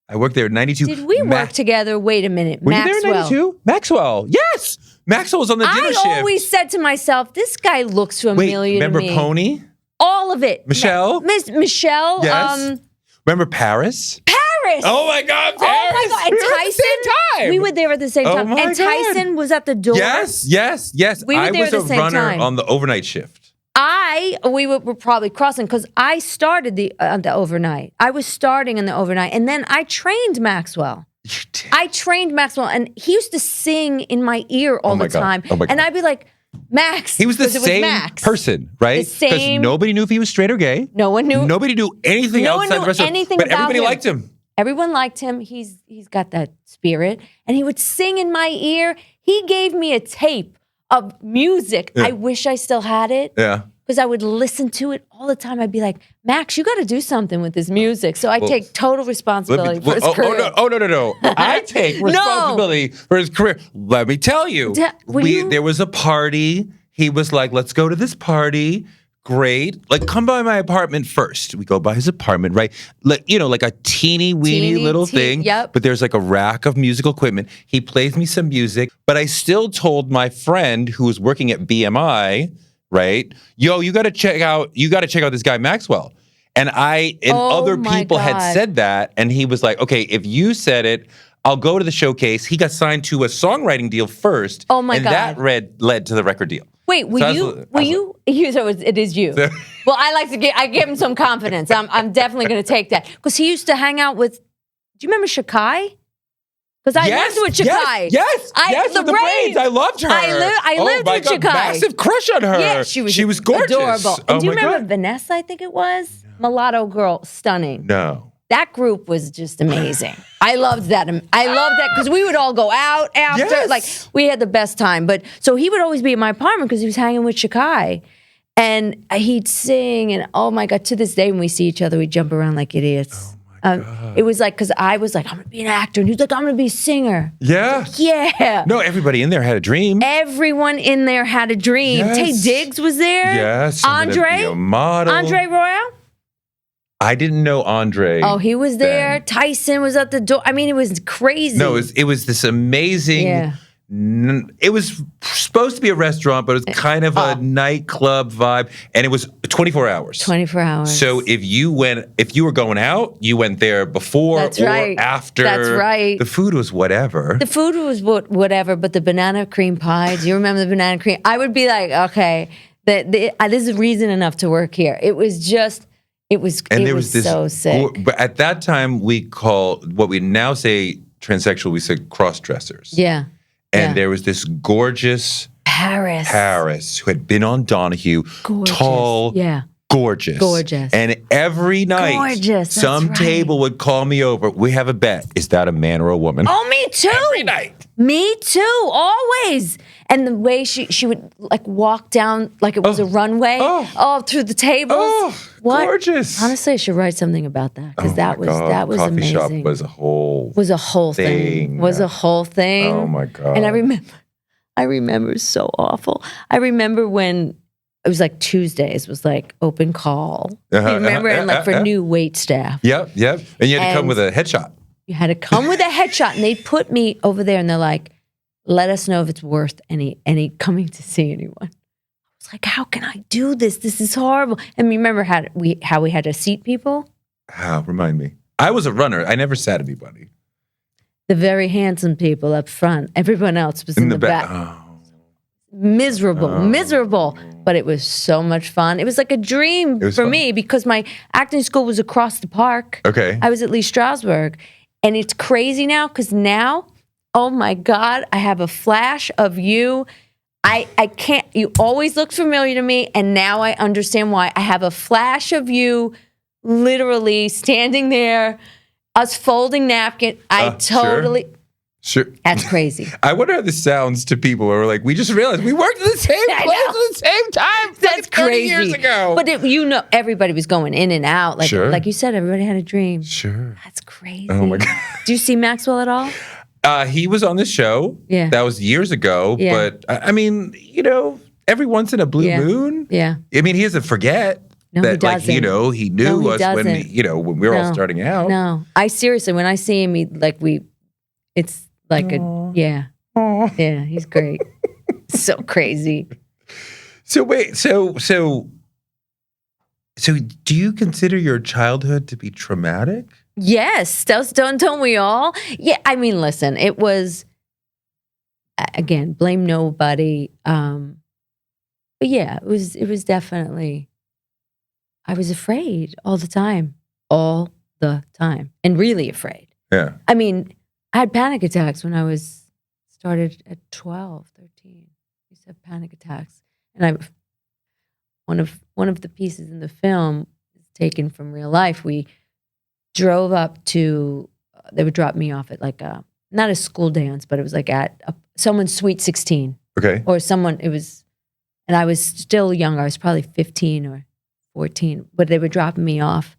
I worked there in 92. Did we work together? Wait a minute. Were Maxwell. you there in 92? Maxwell. Yes. Maxwell was on the dinner shift. I always said to myself, this guy looks familiar to me. Remember Pony? All of it. Michelle? Michelle. Yes. Remember Paris? Oh my God, Paris. Oh my God. And Tyson. We were there at the same time. My and Tyson was at the door. Yes. We were there at the same time. I was a runner on the overnight shift. We were probably crossing because I started the overnight. I was starting in the overnight. And then I trained Maxwell. You did? I trained Maxwell. And he used to sing in my ear all the time. Oh my God. And I'd be like, Max. He was the same person, right? Because nobody knew if he was straight or gay. No one knew. Nobody knew anything outside the restaurant. But everybody liked him. Everyone liked him. He's got that spirit. And he would sing in my ear. He gave me a tape of music. Yeah. I wish I still had it. Yeah. Because I would listen to it all the time. I'd be like, Max, you got to do something with this music. So I take total responsibility for his career. No. I take responsibility for his career. Let me tell you. There was a party. He was like, let's go to this party. Great. Like, come by my apartment first. We go by his apartment, right? Like, like a teeny little thing. Yep. But there's like a rack of musical equipment. He plays me some music. But I still told my friend who was working at BMI, right? Yo, you got to check out this guy Maxwell. And other people had said that, and he was like, okay, if you said it, I'll go to the showcase. He got signed to a songwriting deal first. Oh my God. And that led to the record deal. Wait, so it is you. Well, I give him some confidence. I'm definitely going to take that. Because he used to hang out with, do you remember Shakai? Because I lived with Shakai. Yes, with the braids. I loved her. I lived with Shakai. Massive crush on her. Yeah, she was gorgeous. Adorable. And do you remember Vanessa, I think it was? Mulatto girl, stunning. No. That group was just amazing. I loved that. Because we would all go out after. Yes. Like, we had the best time. But so he would always be in my apartment because he was hanging with Shakai. And he'd sing. And oh my God, to this day when we see each other, we jump around like idiots. Oh my God. It was like, because I was like, I'm going to be an actor. And he was like, I'm going to be a singer. Yeah. Yeah. No, everybody in there had a dream. Everyone in there had a dream. Yes. Tay Diggs was there. Yes. Andre. A model. Andre Royale. I didn't know Andre. Oh, he was there. Tyson was at the door. I mean, it was crazy. No, it was this amazing. Yeah. It was supposed to be a restaurant, but it was kind of a nightclub vibe, and it was 24 hours. 24 hours. So if you were going out, you went there before or after. That's right. The food was whatever. The food was whatever, but the banana cream pie. Do you remember the banana cream? I would be like, okay, this is reason enough to work here. It was just. It was so sick. But at that time, we called what we now say transsexual. We said cross-dressers. Yeah. And there was this gorgeous Harris who had been on Donahue, tall, gorgeous. And every night, some table would call me over. We have a bet. Is that a man or a woman? Oh, me too. Every night. Me too. Always. And the way she would like walk down like it was a runway, through the tables. Oh, what? Gorgeous. Honestly, I should write something about that because that was Coffee amazing. Shop was a whole thing. Was a whole thing. Oh my God. And I remember so awful. I remember when it was like Tuesdays was like open call. You remember? And like for new wait staff. Yep. And you had to come with a headshot. You had to come with a headshot, and they'd put me over there, and they're like, let us know if it's worth any coming to see anyone. I was like, how can I do this? This is horrible. And remember how we had to seat people? How? Remind me. I was a runner. I never sat anybody. The very handsome people up front. Everyone else was in the back. Oh. Miserable. But it was so much fun. It was like a dream for me because my acting school was across the park. Okay. I was at Lee Strasberg. And it's crazy now because now, oh my God, I have a flash of you. I can't, you always looked familiar to me. And now I understand why. I have a flash of you literally standing there, us folding napkin. I totally. Sure. That's crazy. I wonder how this sounds to people who are like, we just realized we worked at the same place at the same time. That's crazy. Years ago. But everybody was going in and out. Like you said, everybody had a dream. Sure. That's crazy. Oh my God. Do you see Maxwell at all? He was on the show. Yeah. That was years ago. Yeah. But I mean, every once in a blue moon. Yeah. I mean, he doesn't forget. No, that, he doesn't. He knew us when we were all starting out. No. I seriously, when I see him, it's like yeah, he's great. So crazy. So wait, so do you consider your childhood to be traumatic? Yes, don't we all? Yeah, I mean, listen, it was again, blame nobody. But yeah, it was definitely. I was afraid all the time, and really afraid. Yeah. I mean, I had panic attacks when I started at 12, 13. I used to have panic attacks. And one of the pieces in the film is taken from real life. We drove up to, they would drop me off at like not a school dance, but it was like at someone's sweet 16. Okay. Or someone, and I was still young. I was probably 15 or 14, but they were dropping me off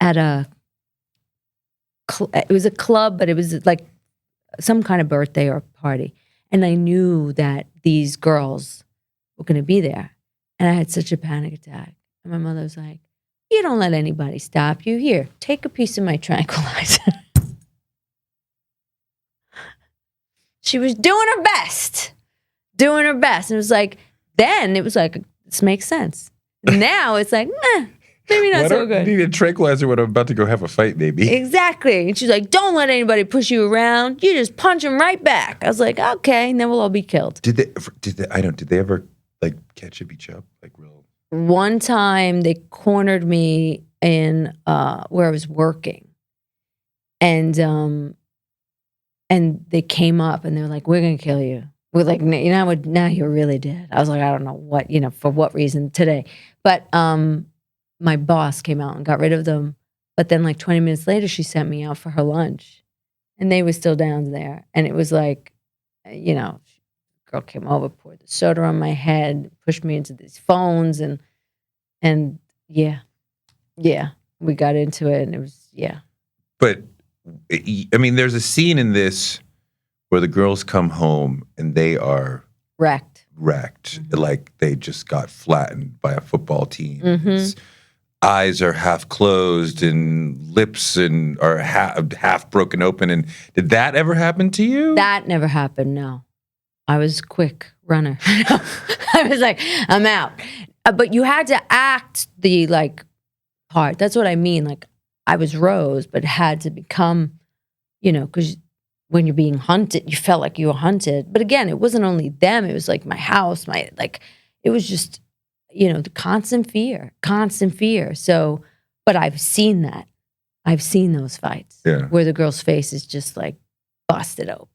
at it was a club, but it was like some kind of birthday or party. And I knew that these girls were going to be there. And I had such a panic attack. And my mother was like, you don't let anybody stop you. Here, take a piece of my tranquilizer. She was doing her best. And it was like, then it was like, this makes sense. Now it's like, maybe not so good. You need a tranquilizer when I'm about to go have a fight, maybe. Exactly. And she's like, don't let anybody push you around. You just punch them right back. I was like, okay, and then we'll all be killed. Did they ever like catch you, beat you up? Like real? One time they cornered me in where I was working. And they came up and they were like, we're going to kill you. We're like, now you're really dead. I was like, I don't know what, for what reason today. But my boss came out and got rid of them. But then like 20 minutes later, she sent me out for her lunch. And they were still down there. And it was like, girl came over, poured the soda on my head, pushed me into these phones. And yeah, we got into it. And it was, yeah. But, I mean, there's a scene in this where the girls come home and they are wrecked. Mm-hmm. Like they just got flattened by a football team. Mm-hmm. Eyes are half closed and lips are half broken open. And did that ever happen to you? That never happened, no. I was a quick runner. I was like, I'm out. But you had to act the part. That's what I mean. Like I was Rose, but had to become, because when you're being hunted, you felt like you were hunted. But again, it wasn't only them. It was like my house, it was just, the constant fear. So, but I've seen that. I've seen those fights where the girl's face is just like busted open.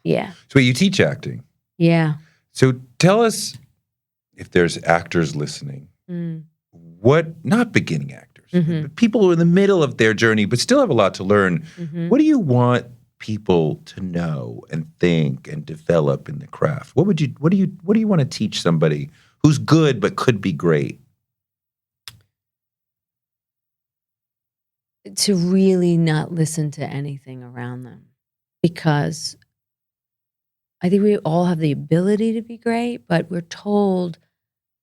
Yeah. So you teach acting. Yeah. So tell us, if there's actors listening, not beginning actors, but people who are in the middle of their journey, but still have a lot to learn. Mm-hmm. What do you want people to know and think and develop in the craft? What do you want to teach somebody who's good but could be great? To really not listen to anything around them, because I think we all have the ability to be great, but we're told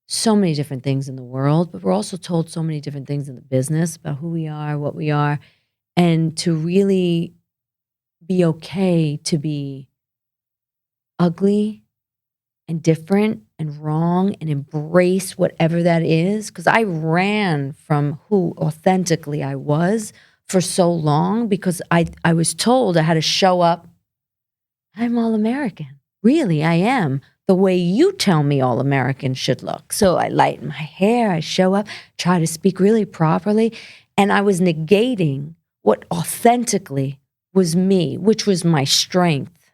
so many different things in the world, but we're also told so many different things in the business about who we are, what we are, and to really be okay to be ugly and different and wrong and embrace whatever that is. Because I ran from who authentically I was for so long because I was told I had to show up. I'm all American. Really, I am. The way you tell me all Americans should look. So I lighten my hair, I show up, try to speak really properly. And I was negating what authentically was me, which was my strength.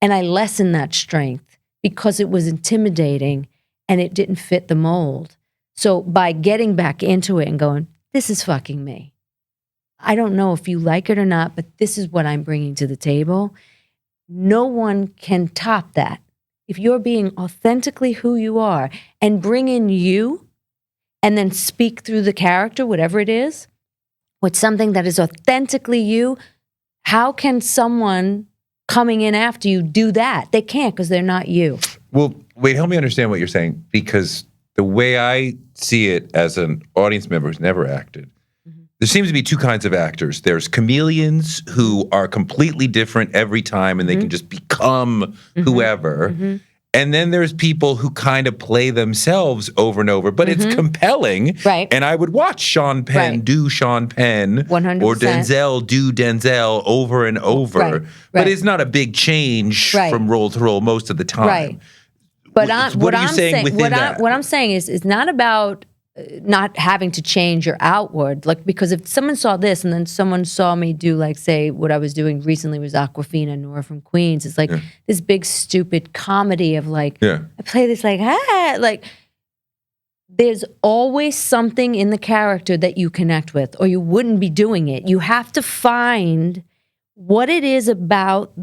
And I lessened that strength because it was intimidating and it didn't fit the mold. So by getting back into it and going, this is fucking me. I don't know if you like it or not, but this is what I'm bringing to the table. No one can top that. If you're being authentically who you are and bring in you and then speak through the character, whatever it is, with something that is authentically you, how can someone coming in after you do that? They can't because they're not you. Well, wait, help me understand what you're saying, because the way I see it as an audience member who's never acted, there seems to be two kinds of actors. There's chameleons who are completely different every time and they can just become whoever. And then there's people who kind of play themselves over and over, but it's compelling. Right. And I would watch Sean Penn do Sean Penn 100%. Or Denzel do Denzel over and over. Right. But it's not a big change from role to role most of the time. Right. But what are you saying within that? What I'm saying is it's not about not having to change your outward. Like, because if someone saw this and then someone saw me do, like, say, what I was doing recently was Aquafina, Nora from Queens. It's like this big stupid comedy of like, I play this like there's always something in the character that you connect with or you wouldn't be doing it. You have to find what it is about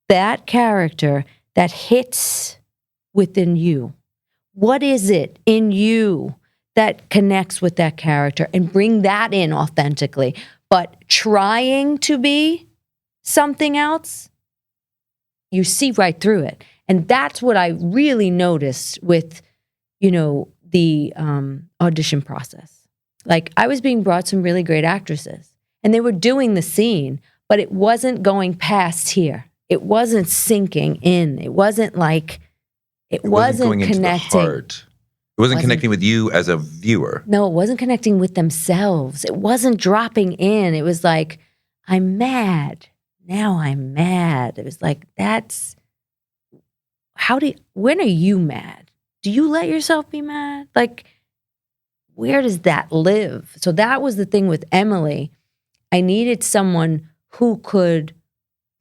that character that hits within you? What is it in you that connects with that character, and bring that in authentically? But trying to be something else, you see right through it. And that's what I really noticed with, the audition process. Like, I was being brought some really great actresses, and they were doing the scene, but it wasn't going past here. It wasn't sinking in. It wasn't like, it wasn't going connecting. Into the heart. It wasn't connecting with you as a viewer. No, it wasn't connecting with themselves. It wasn't dropping in. It was like, I'm mad. Now I'm mad. It was like, when are you mad? Do you let yourself be mad? Like, where does that live? So that was the thing with Emily. I needed someone who could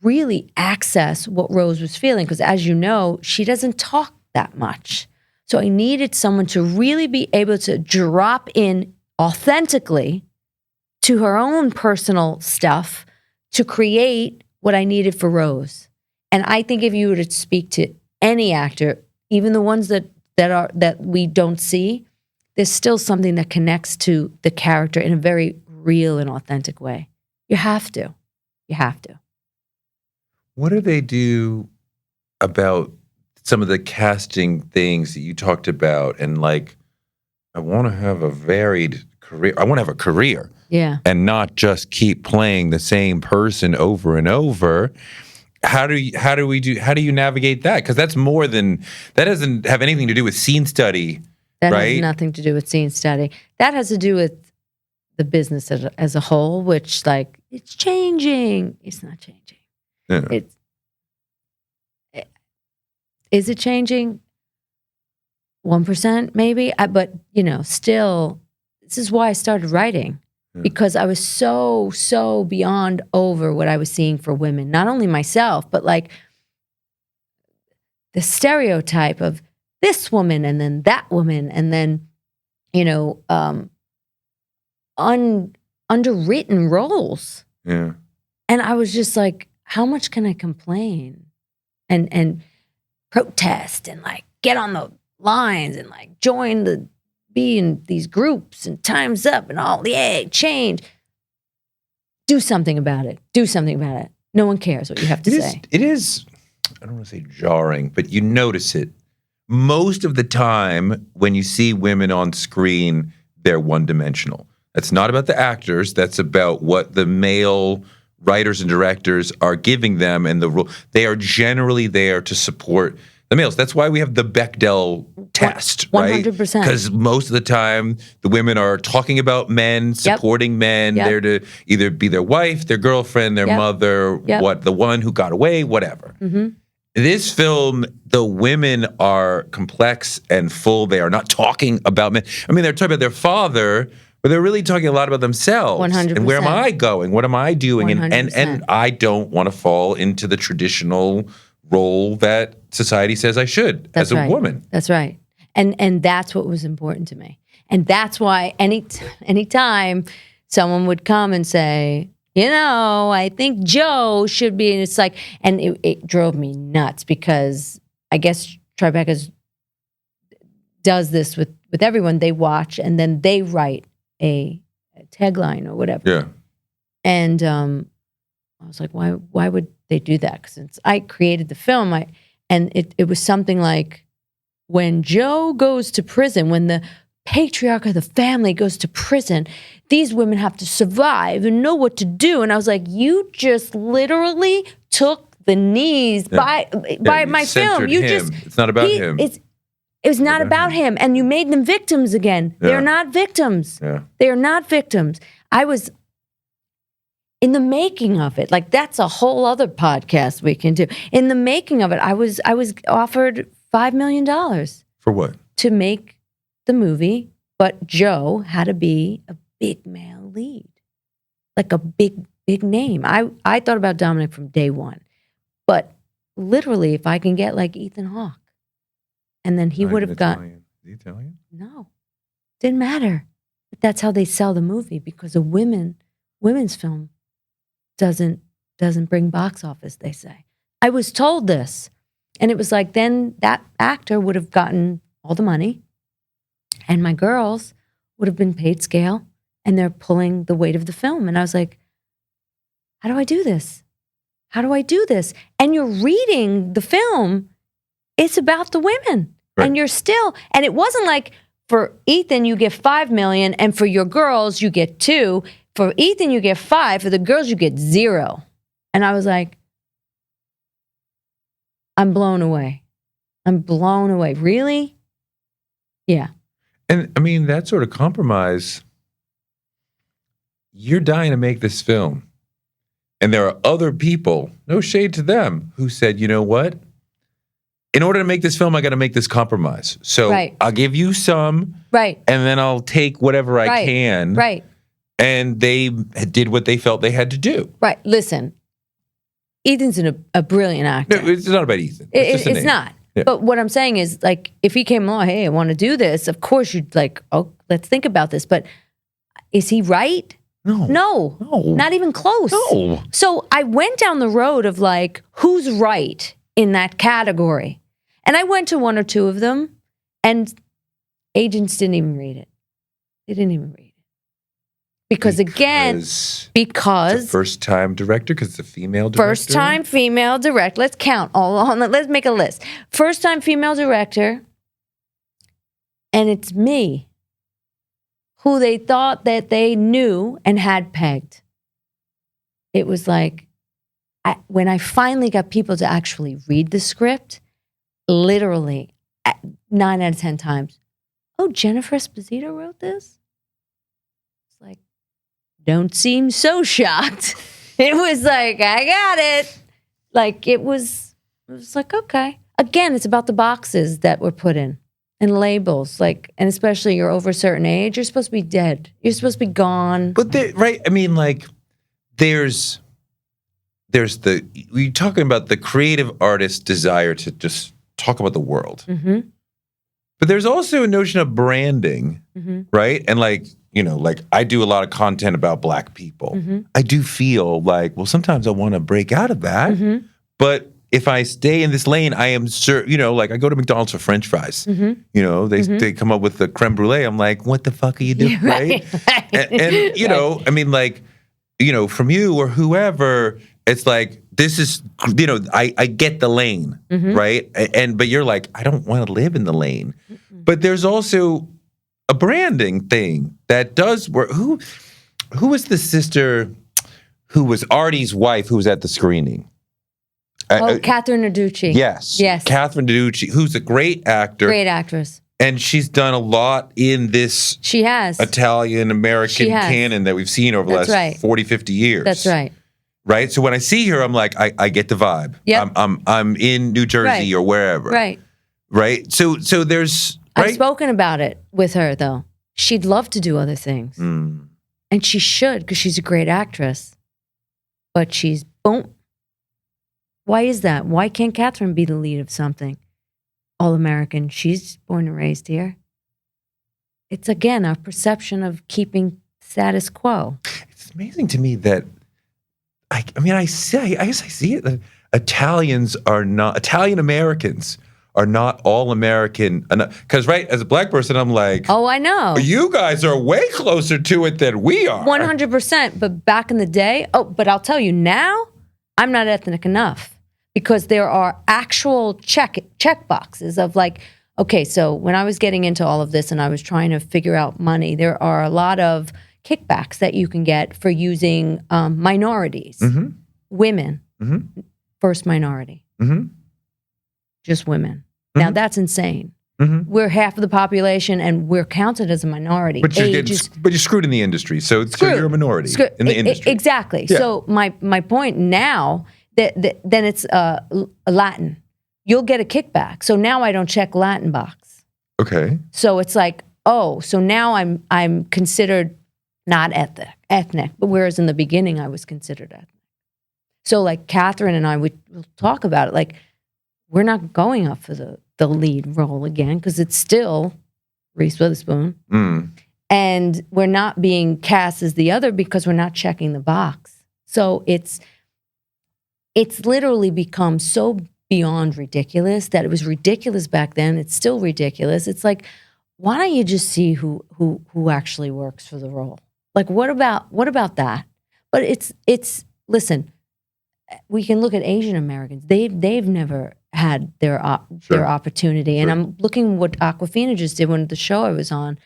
really access what Rose was feeling, because as you know, she doesn't talk that much. So I needed someone to really be able to drop in authentically to her own personal stuff to create what I needed for Rose. And I think if you were to speak to any actor, even the ones that we don't see, there's still something that connects to the character in a very real and authentic way. You have to. You have to. What do they do about some of the casting things that you talked about? And like, I want to have a varied career. I want to have a career. Yeah. And not just keep playing the same person over and over. How do you navigate that? Because that doesn't have anything to do with scene study. That right? has nothing to do with scene study. That has to do with the business as a whole, which, like, it's changing. It's not changing. Yeah. Is it changing? 1% maybe? But, still, this is why I started writing. Yeah. Because I was so beyond over what I was seeing for women. Not only myself, but like the stereotype of this woman and then that woman and then, underwritten roles. Yeah. And I was just like, how much can I complain and protest and like get on the lines and like be in these groups and Time's Up and all, change. Do something about it. Do something about it. No one cares what you have to say. It is, I don't want to say jarring, but you notice it. Most of the time when you see women on screen, they're one-dimensional. That's not about the actors. That's about what the male writers and directors are giving them, and the role. They are generally there to support the males. That's why we have the Bechdel test, 100%. Right? Because most of the time, the women are talking about men, supporting men. They're to either be their wife, their girlfriend, their mother, the one who got away, whatever. Mm-hmm. This film, the women are complex and full. They are not talking about men. I mean, they're talking about their father, but they're really talking a lot about themselves. 100%. And where am I going? What am I doing? 100%. And I don't want to fall into the traditional role that society says I should as a woman. That's right. And that's what was important to me. And that's why anytime someone would come and say, I think Joe should be, and it's like, and it drove me nuts because I guess Tribeca does this with everyone. They watch and then they write a tagline or whatever. Yeah. And I was like, why would they do that? Because since I created the film, it was something like, when Joe goes to prison, when the patriarch of the family goes to prison, these women have to survive and know what to do. And I was like, you just literally took the knees by my film. It's not about him. It was not about him. And you made them victims again. Yeah. They're not victims. Yeah. They are not victims. I was in the making of it. Like, that's a whole other podcast we can do. In the making of it, I was offered $5 million. For what? To make the movie, but Joe had to be a big male lead, like a big name. I thought about Dominic from day one, but literally, if I can get like Ethan Hawke, and then he would have got. Is he Italian? No, didn't matter. But that's how they sell the movie, because a women's film doesn't bring box office. They say. I was told this. And it was like, then that actor would have gotten all the money and my girls would have been paid scale and they're pulling the weight of the film. And I was like, how do I do this? How do I do this? And you're reading the film, it's about the women. Right. And you're still, and it wasn't like for Ethan, you get $5 million and for your girls, you get 2. For Ethan, you get 5. For the girls, you get 0. And I was like, I'm blown away. I'm blown away. Really? Yeah. And I mean, that sort of compromise, you're dying to make this film. And there are other people, no shade to them, who said, you know what? In order to make this film, I got to make this compromise. So I'll give you some. Right. And then I'll take whatever I can. Right. And they did what they felt they had to do. Right. Listen, Ethan's a brilliant actor. No, it's not about Ethan. It's not. Yeah. But what I'm saying is, like, if he came along, hey, I want to do this, of course you'd like, oh, let's think about this. But is he right? No. Not even close. No. So I went down the road of like, who's right in that category? And I went to 1 or 2 of them, and agents didn't even read it. They didn't even read it. Because it's a first-time director, because it's a female director. First-time female director. Let's count all on. Let's make a list. First-time female director, and it's me, who they thought that they knew and had pegged. It was like, when I finally got people to actually read the script, literally 9 out of 10 times, oh, Jennifer Esposito wrote this? It's like, don't seem so shocked. It was like, I got it. Like, it was like, okay. Again, it's about the boxes that were put in and labels. Like, and especially you're over a certain age, you're supposed to be dead. You're supposed to be gone. But right, I mean, like, there's you're talking about the creative artist's desire to just talk about the world. Mm-hmm. But there's also a notion of branding, right? And like, you know, like I do a lot of content about Black people. Mm-hmm. I do feel like, well, sometimes I want to break out of that. Mm-hmm. But if I stay in this lane, I am certain, you know, like I go to McDonald's for French fries. Mm-hmm. You know, they come up with the creme brulee. I'm like, what the fuck are you doing, right? And you know, I mean, like, you know, from you or whoever, it's like, this is, you know, I get the lane, right? But you're like, I don't want to live in the lane. But there's also a branding thing that does work. Who was the sister who was Artie's wife who was at the screening? Catherine Narducci. Yes. Catherine Narducci, who's a great actor. Great actress. And she's done a lot in this Italian-American canon that we've seen over the last 40, 50 years. That's right. Right? So when I see her, I'm like, I get the vibe. Yep. I'm in New Jersey or wherever. Right. Right? So there's... Right? I've spoken about it with her, though. She'd love to do other things. Mm. And she should, because she's a great actress. But she's... boom. Why is that? Why can't Catherine be the lead of something? All-American. She's born and raised here. It's, again, our perception of keeping status quo. It's amazing to me that... I guess I see it. That Italian Americans are not all American enough. Because, right, as a Black person, I'm like, oh, I know. You guys are way closer to it than we are. 100%. But back in the day, but I'll tell you now, I'm not ethnic enough because there are actual check boxes of like, okay, so when I was getting into all of this and I was trying to figure out money, there are a lot of kickbacks that you can get for using minorities, women, first minority, just women. Now that's insane. We're half of the population and we're counted as a minority. But you're screwed in the industry, so you're a minority in the industry. Exactly. Yeah. So my point now, then it's Latin. You'll get a kickback. So now I don't check Latin box. Okay. So it's like, oh, so now I'm considered not ethnic, but whereas in the beginning I was considered ethnic. So like Catherine and I would talk about it, like we're not going up for the lead role again because it's still Reese Witherspoon. Mm. And we're not being cast as the other because we're not checking the box. So it's literally become so beyond ridiculous, that it was ridiculous back then. It's still ridiculous. It's like, why don't you just see who actually works for the role? Like, what about that? But it's listen, we can look at Asian Americans. They've never had their opportunity. And I'm looking what Awkwafina just did when the show I was on,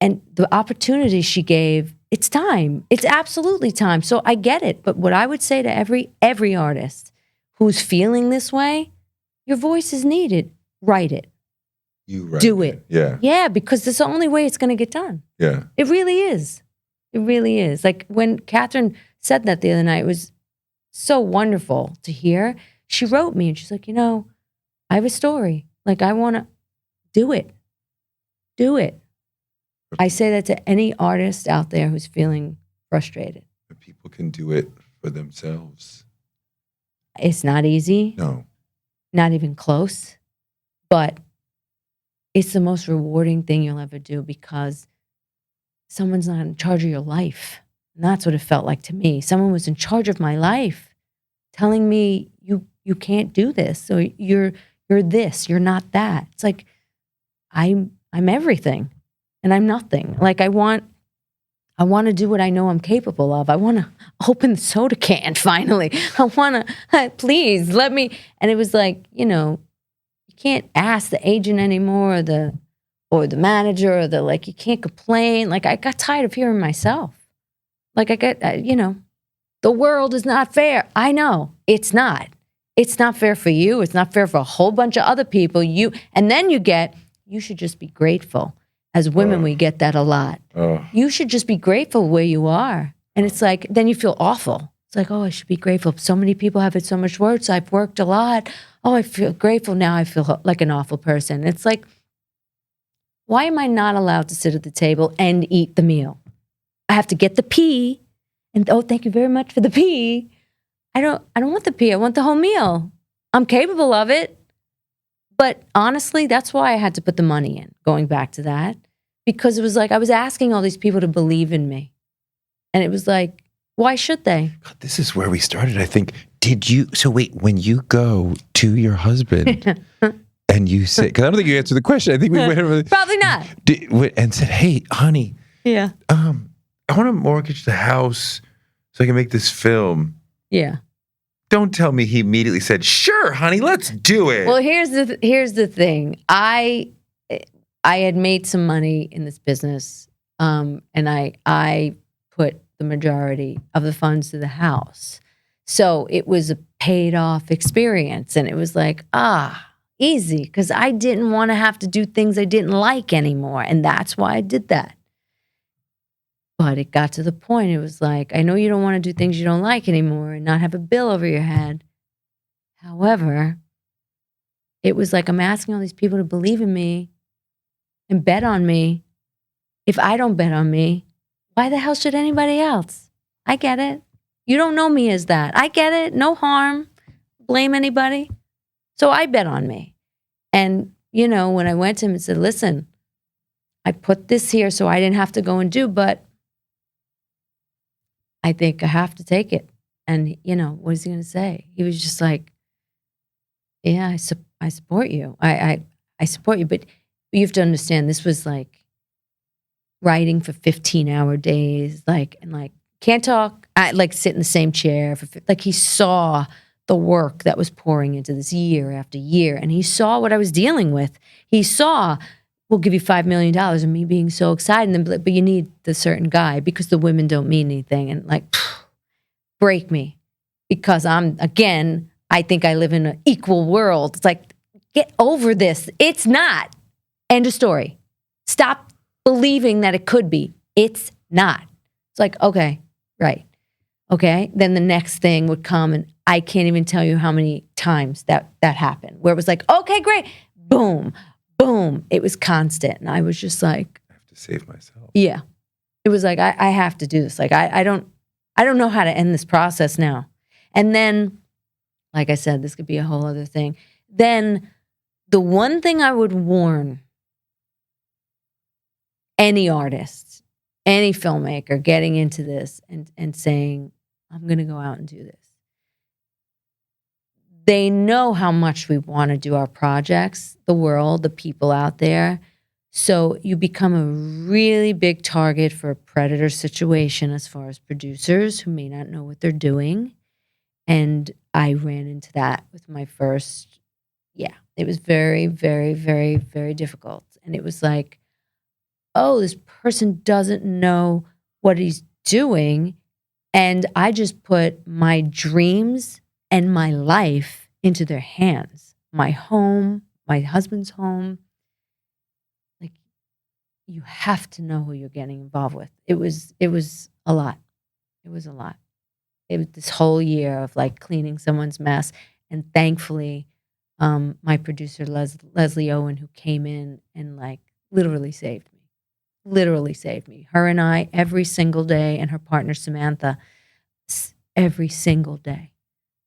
and the opportunity she gave. It's time. It's absolutely time. So I get it. But what I would say to every artist who's feeling this way, your voice is needed. Write it. You write Do it. Yeah. Yeah, because it's the only way it's going to get done. Yeah. It really is. It really is. Like when Catherine said that the other night, it was so wonderful to hear. She wrote me and she's like, I have a story. Like, I want to do it. Do it. I say that to any artist out there who's feeling frustrated. People can do it for themselves. It's not easy. No. Not even close. But it's the most rewarding thing you'll ever do because someone's not in charge of your life. And that's what it felt like to me. Someone was in charge of my life, telling me, you can't do this. So you're this, you're not that. It's like, I'm everything. And I'm nothing. Like I want to do what I know I'm capable of. I want to open the soda can finally. I want to, please let me. And it was like, you can't ask the agent anymore or the manager or you can't complain. Like I got tired of hearing myself. Like I got, the world is not fair. I know it's not. It's not fair for you. It's not fair for a whole bunch of other people. You should just be grateful. As women, we get that a lot. You should just be grateful where you are. And it's like, then you feel awful. It's like, oh, I should be grateful. So many people have it so much worse. I've worked a lot. Oh, I feel grateful. Now I feel like an awful person. It's like, why am I not allowed to sit at the table and eat the meal? I have to get the pee. And oh, thank you very much for the pee. I don't want the pee. I want the whole meal. I'm capable of it. But honestly, that's why I had to put the money in, going back to that. Because it was like I was asking all these people to believe in me. And it was like, why should they? God, this is where we started, I think. So wait, when you go to your husband and you say, because I don't think you answered the question. I think we went over. Probably not. And said, hey, honey. Yeah. I want to mortgage the house so I can make this film. Yeah. Don't tell me he immediately said, sure, honey, let's do it. Well, here's the thing. I had made some money in this business, and I put the majority of the funds to the house. So it was a paid off experience. And it was like, easy, because I didn't want to have to do things I didn't like anymore. And that's why I did that. But it got to the point, it was like, I know you don't want to do things you don't like anymore and not have a bill over your head. However, it was like I'm asking all these people to believe in me and bet on me. If I don't bet on me, why the hell should anybody else? I get it. You don't know me as that. I get it. No harm. Blame anybody. So I bet on me. And, when I went to him and said, listen, I put this here so I didn't have to go and do, but I think I have to take it. And, what is he going to say? He was just like, yeah, I support you. I support you. But you have to understand, this was like writing for 15-hour days, can't talk. I sit in the same chair. He saw the work that was pouring into this year after year. And he saw what I was dealing with. He saw, we'll give you $5 million, and me being so excited. And then, but you need the certain guy because the women don't mean anything. And break me. Because I think I live in an equal world. It's like, get over this. It's not. End of story. Stop believing that it could be. It's not. It's like, okay, right. Okay. Then the next thing would come, and I can't even tell you how many times that happened, where it was like, okay, great. Boom, boom. It was constant. And I was just like, I have to save myself. Yeah. It was like, I have to do this. Like, I don't know how to end this process now. And then, like I said, this could be a whole other thing. Then the one thing I would warn any artist, any filmmaker getting into this and saying, I'm going to go out and do this. they know how much we want to do our projects, the world, the people out there. So you become a really big target for a predator situation as far as producers who may not know what they're doing. And I ran into that with my first, it was very, very, very, very difficult. And it was like, oh, this person doesn't know what he's doing. And I just put my dreams and my life into their hands. My home, my husband's home. Like, you have to know who you're getting involved with. It was a lot. It was a lot. It was this whole year of like cleaning someone's mess. And thankfully, my producer, Leslie Owen, who came in and like literally saved me. Her and I, every single day, and her partner, Samantha, every single day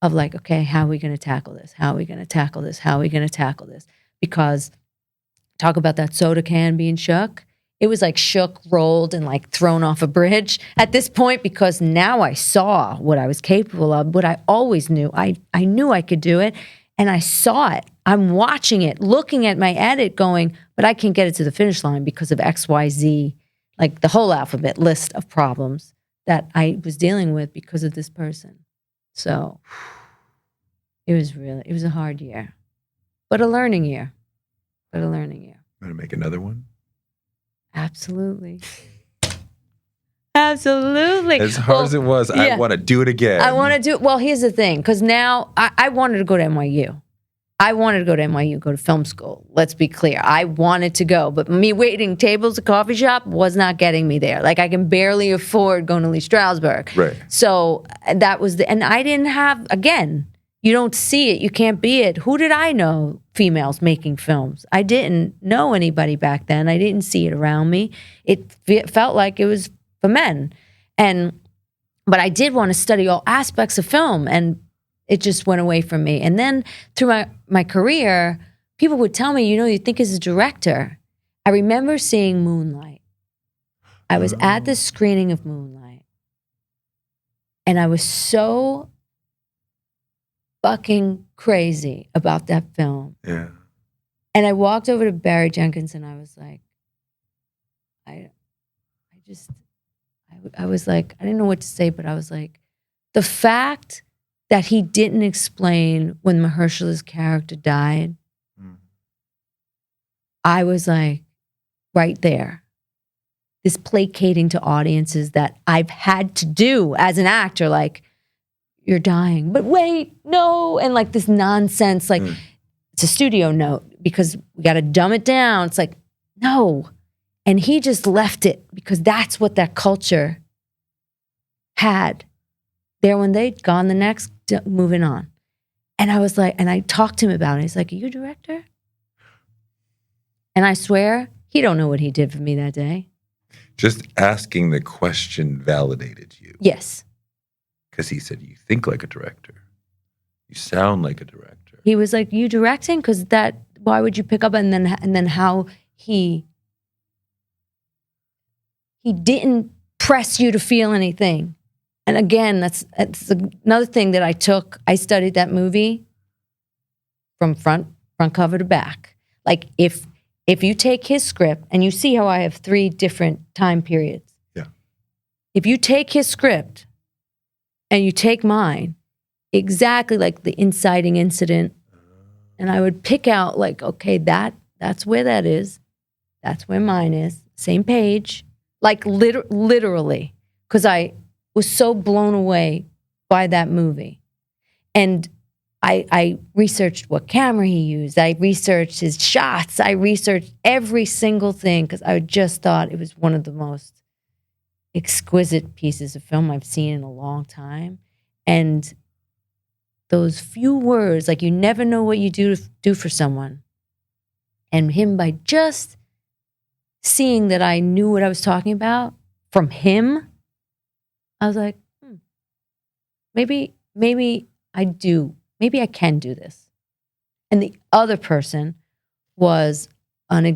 of like, okay, how are we going to tackle this? How are we going to tackle this? How are we going to tackle this? Because talk about that soda can being shook. It was like shook, rolled, and like thrown off a bridge at this point, because now I saw what I was capable of, what I always knew. I knew I could do it, and I saw it. I'm watching it, looking at my edit going, but I can't get it to the finish line because of X, Y, Z, like the whole alphabet list of problems that I was dealing with because of this person. So it was a hard year, but a learning year. Want to make another one? Absolutely. Absolutely. As hard as it was, I want to do it again. I want to do it. Well, here's the thing, because now I wanted to go to NYU. I wanted to go to NYU, go to film school. Let's be clear. I wanted to go, but me waiting tables at a coffee shop was not getting me there. Like, I can barely afford going to Lee Strasberg. Right. So that was and I didn't have, again, you don't see it, you can't be it. Who did I know females making films? I didn't know anybody back then. I didn't see it around me. It felt like it was for men. But I did want to study all aspects of film, and it just went away from me. And then through my career, people would tell me, you think as a director. I remember seeing Moonlight. I was at the screening of Moonlight, and I was so fucking crazy about that film. Yeah. And I walked over to Barry Jenkins, and I was like, I was like, I didn't know what to say, but I was like, the fact that he didn't explain when Mahershala's character died, I was like, right there. This placating to audiences that I've had to do as an actor, like, you're dying, but wait, no. And like this nonsense, like it's a studio note because we got to dumb it down. It's like, no. And he just left it because that's what that culture had there when they'd gone the next, moving on. And I was like, and I talked to him about it. He's like, are you a director? And I swear, he don't know what he did for me that day. Just asking the question validated you. Yes. Because he said, you think like a director. You sound like a director. He was like, you directing? Because why would you pick up? And then how he didn't press you to feel anything. And again, that's another thing that I studied that movie from front cover to back. Like, if you take his script, and you see how I have 3 different time periods. Yeah. If you take his script and you take mine, exactly like the inciting incident, and I would pick out like, okay, that's where that is. That's where mine is. Same page. Like literally, because I was so blown away by that movie. And I researched what camera he used. I researched his shots. I researched every single thing because I just thought it was one of the most exquisite pieces of film I've seen in a long time. And those few words, like, you never know what you do for someone. And him, by just seeing that I knew what I was talking about from him, I was like, maybe I do. Maybe I can do this. And the other person was an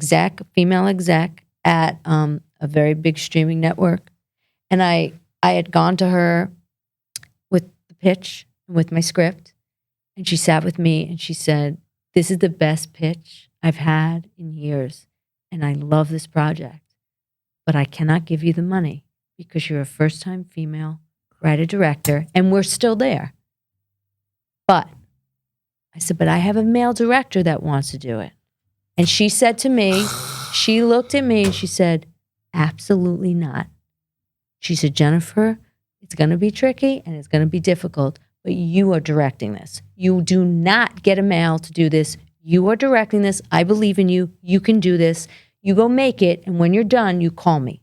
female exec at a very big streaming network. And I had gone to her with the pitch, with my script, And she sat with me and she said, this is the best pitch I've had in years. And I love this project, but I cannot give you the money because you're a first-time female writer-director and we're still there. But I said, but I have a male director that wants to do it. And she said to me, she looked at me and she said, absolutely not. She said, Jennifer, it's going to be tricky and it's going to be difficult, but you are directing this. You do not get a male to do this. You are directing this. I believe in you. You can do this. You go make it. And when you're done, you call me.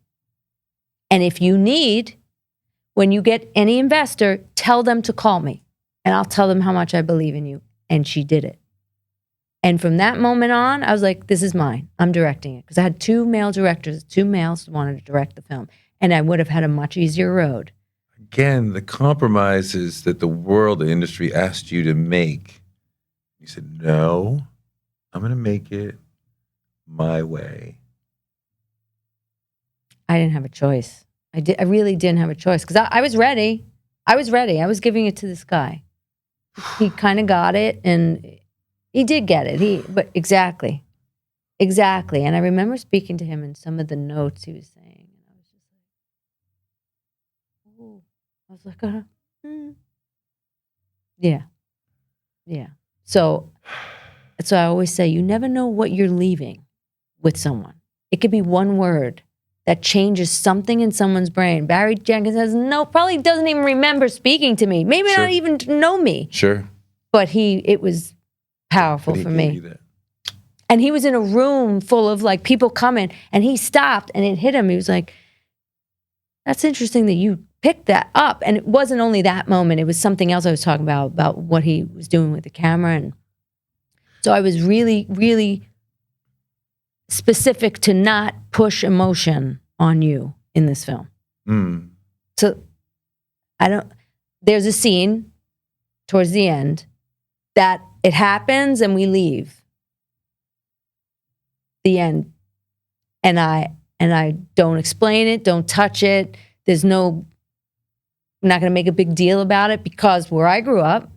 And if you need, when you get any investor, tell them to call me and I'll tell them how much I believe in you. And she did it. And from that moment on, I was like, this is mine. I'm directing it. Because I had 2 male directors, 2 males who wanted to direct the film. And I would have had a much easier road. Again, the compromises that the world, the industry asked you to make. You said, no, I'm going to make it my way. I didn't have a choice. I really didn't have a choice. Because I was ready. I was giving it to this guy. He kind of got it, and he did get it. But exactly. And I remember speaking to him and some of the notes he was saying. I was like, yeah. So I always say, you never know what you're leaving with someone. It could be one word that changes something in someone's brain. Barry Jenkins says, no, probably doesn't even remember speaking to me. Maybe not even know me. Sure. But it was powerful for me. And he was in a room full of like people coming, and he stopped and it hit him. He was like, that's interesting that you picked that up. And it wasn't only that moment. It was something else I was talking about what he was doing with the camera. And so I was really, really specific to not push emotion on you in this film. So there's a scene towards the end that it happens and we leave. The end. And I don't explain it, don't touch it. I'm not going to make a big deal about it because where I grew up,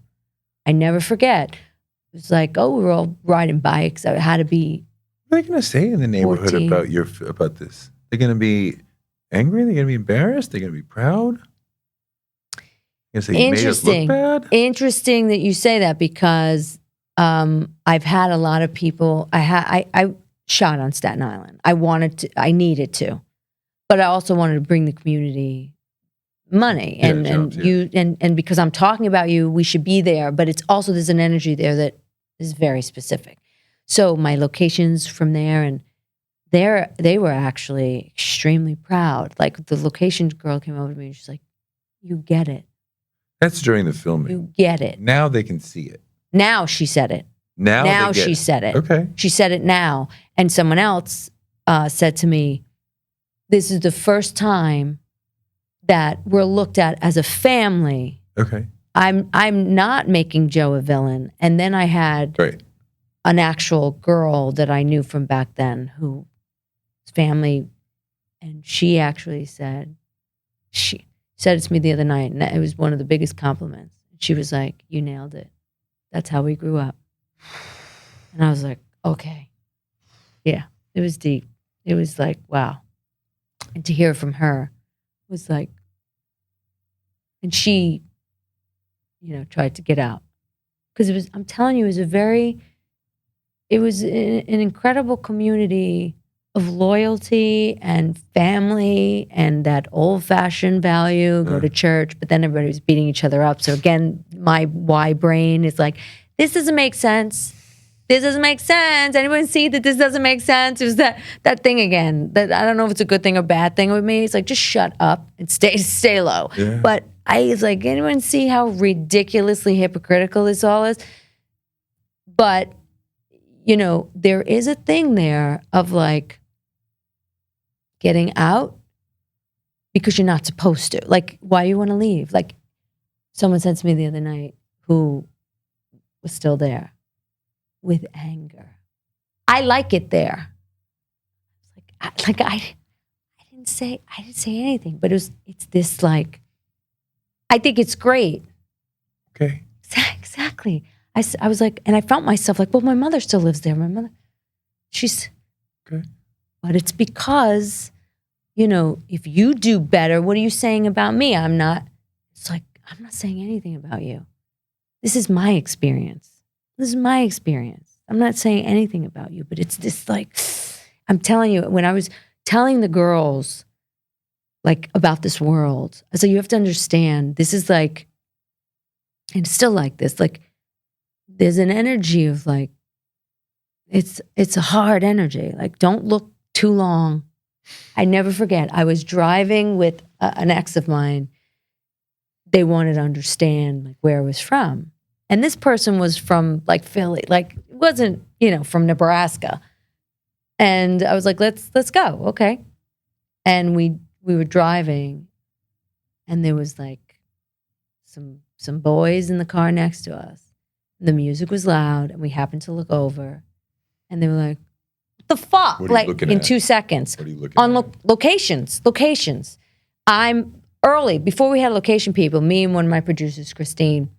I never forget. It was like, we were all riding bikes. I had to be. What are they going to say in the neighborhood 14. about this? They're going to be angry? They're going to be embarrassed? They're going to be proud? They're going to say, you made us look bad? Interesting that you say that because I've had a lot of people. I shot on Staten Island. I needed to, but I also wanted to bring the community money and because I'm talking about you, we should be there. But it's also there's an energy there that is very specific. So my locations from there, and they were actually extremely proud. Like the location girl came over to me and she's like, "You get it." That's during the filming. You get it. Now they can see it. Now she said it. Now she said it. Okay. She said it now. And someone else said to me, this is the first time that we're looked at as a family. Okay. I'm not making Joe a villain. And then I had an actual girl that I knew from back then whose family, and she actually said, she said it to me the other night, and it was one of the biggest compliments. She was like, you nailed it. That's how we grew up. And I was like, okay. Yeah, it was deep. It was like, wow. And to hear from her was like, and she, tried to get out. Because I'm telling you, it was an incredible community of loyalty and family and that old-fashioned value, go to church, but then everybody was beating each other up. So again, my why brain is like, this doesn't make sense. This doesn't make sense. Anyone see that this doesn't make sense? It was that thing again. That I don't know if it's a good thing or bad thing with me. It's like, just shut up and stay low. Yeah. But I was like, anyone see how ridiculously hypocritical this all is? But, there is a thing there of like getting out because you're not supposed to. Like, why you want to leave? Like, someone said to me the other night who was still there with anger. I like it there. I didn't say anything, but it's this like, I think it's great. Okay. Exactly. I was like, and I felt myself like, well, my mother still lives there. My mother, she's, Okay. but it's because, you know, if you do better, what are you saying about me? It's like, I'm not saying anything about you. This is my experience. This is my experience. I'm not saying anything about you, but it's this like, I'm telling you, when I was telling the girls like about this world, I said, you have to understand, this is like, and it's still like this, like there's an energy of like, it's a hard energy. Like, don't look too long. I never forget, I was driving with an ex of mine. They wanted to understand like where I was from. And this person was from like Philly, like it wasn't, you know, from Nebraska. And I was like, let's go. Okay. And we were driving and there was like some boys in the car next to us. The music was loud and we happened to look over and they were like, what the fuck? What are you Like looking in at? 2 seconds. What are you looking on at? locations. I'm early, before we had location people, me and one of my producers, Christine,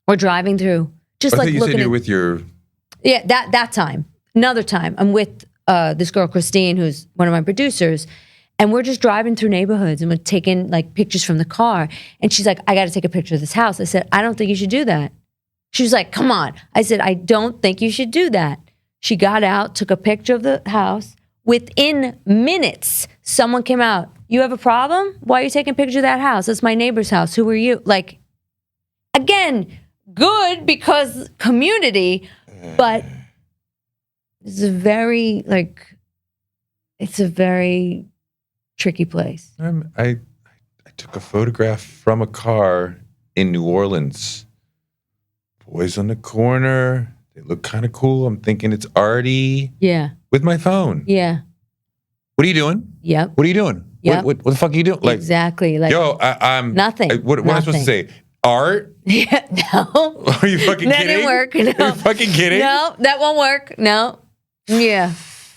were driving through, just I like thought you looking said you're at, with your. yeah, that time. Another time, I'm with this girl, Christine, who's one of my producers, and we're just driving through neighborhoods and we're taking like pictures from the car. And she's like, I got to take a picture of this house. I said, I don't think you should do that. She was like, come on. I said, I don't think you should do that. She got out, took a picture of the house. Within minutes, someone came out. You have a problem? Why are you taking a picture of that house? That's my neighbor's house. Who are you? Like, again, good because community, but it's a very, like, it's a very tricky place. I took a photograph from a car in New Orleans. Boys on the corner. They look kind of cool. I'm thinking it's Artie. Yeah. With my phone. Yeah. What are you doing? Yep. What are you doing? Yep. What the fuck are you doing? Like, exactly. Like, yo, I'm nothing. What am I supposed to say? Art? Yeah, no. Are you fucking That kidding? didn't work. No. Are you fucking kidding? No, that won't work. No. Yeah.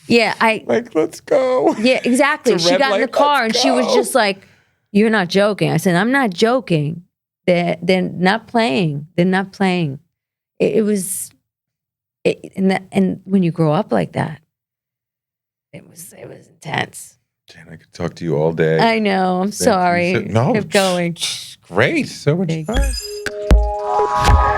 Yeah. Like, let's go. Yeah, exactly. It's a She red got in the light, car let's and she was go. just like, you're not joking. I said, I'm not joking. They're not playing. They're not playing. It was, and when you grow up like that, it was intense. Jen, I could talk to you all day. I know. I'm sorry. No, Keep going. Great. So much Thanks. fun.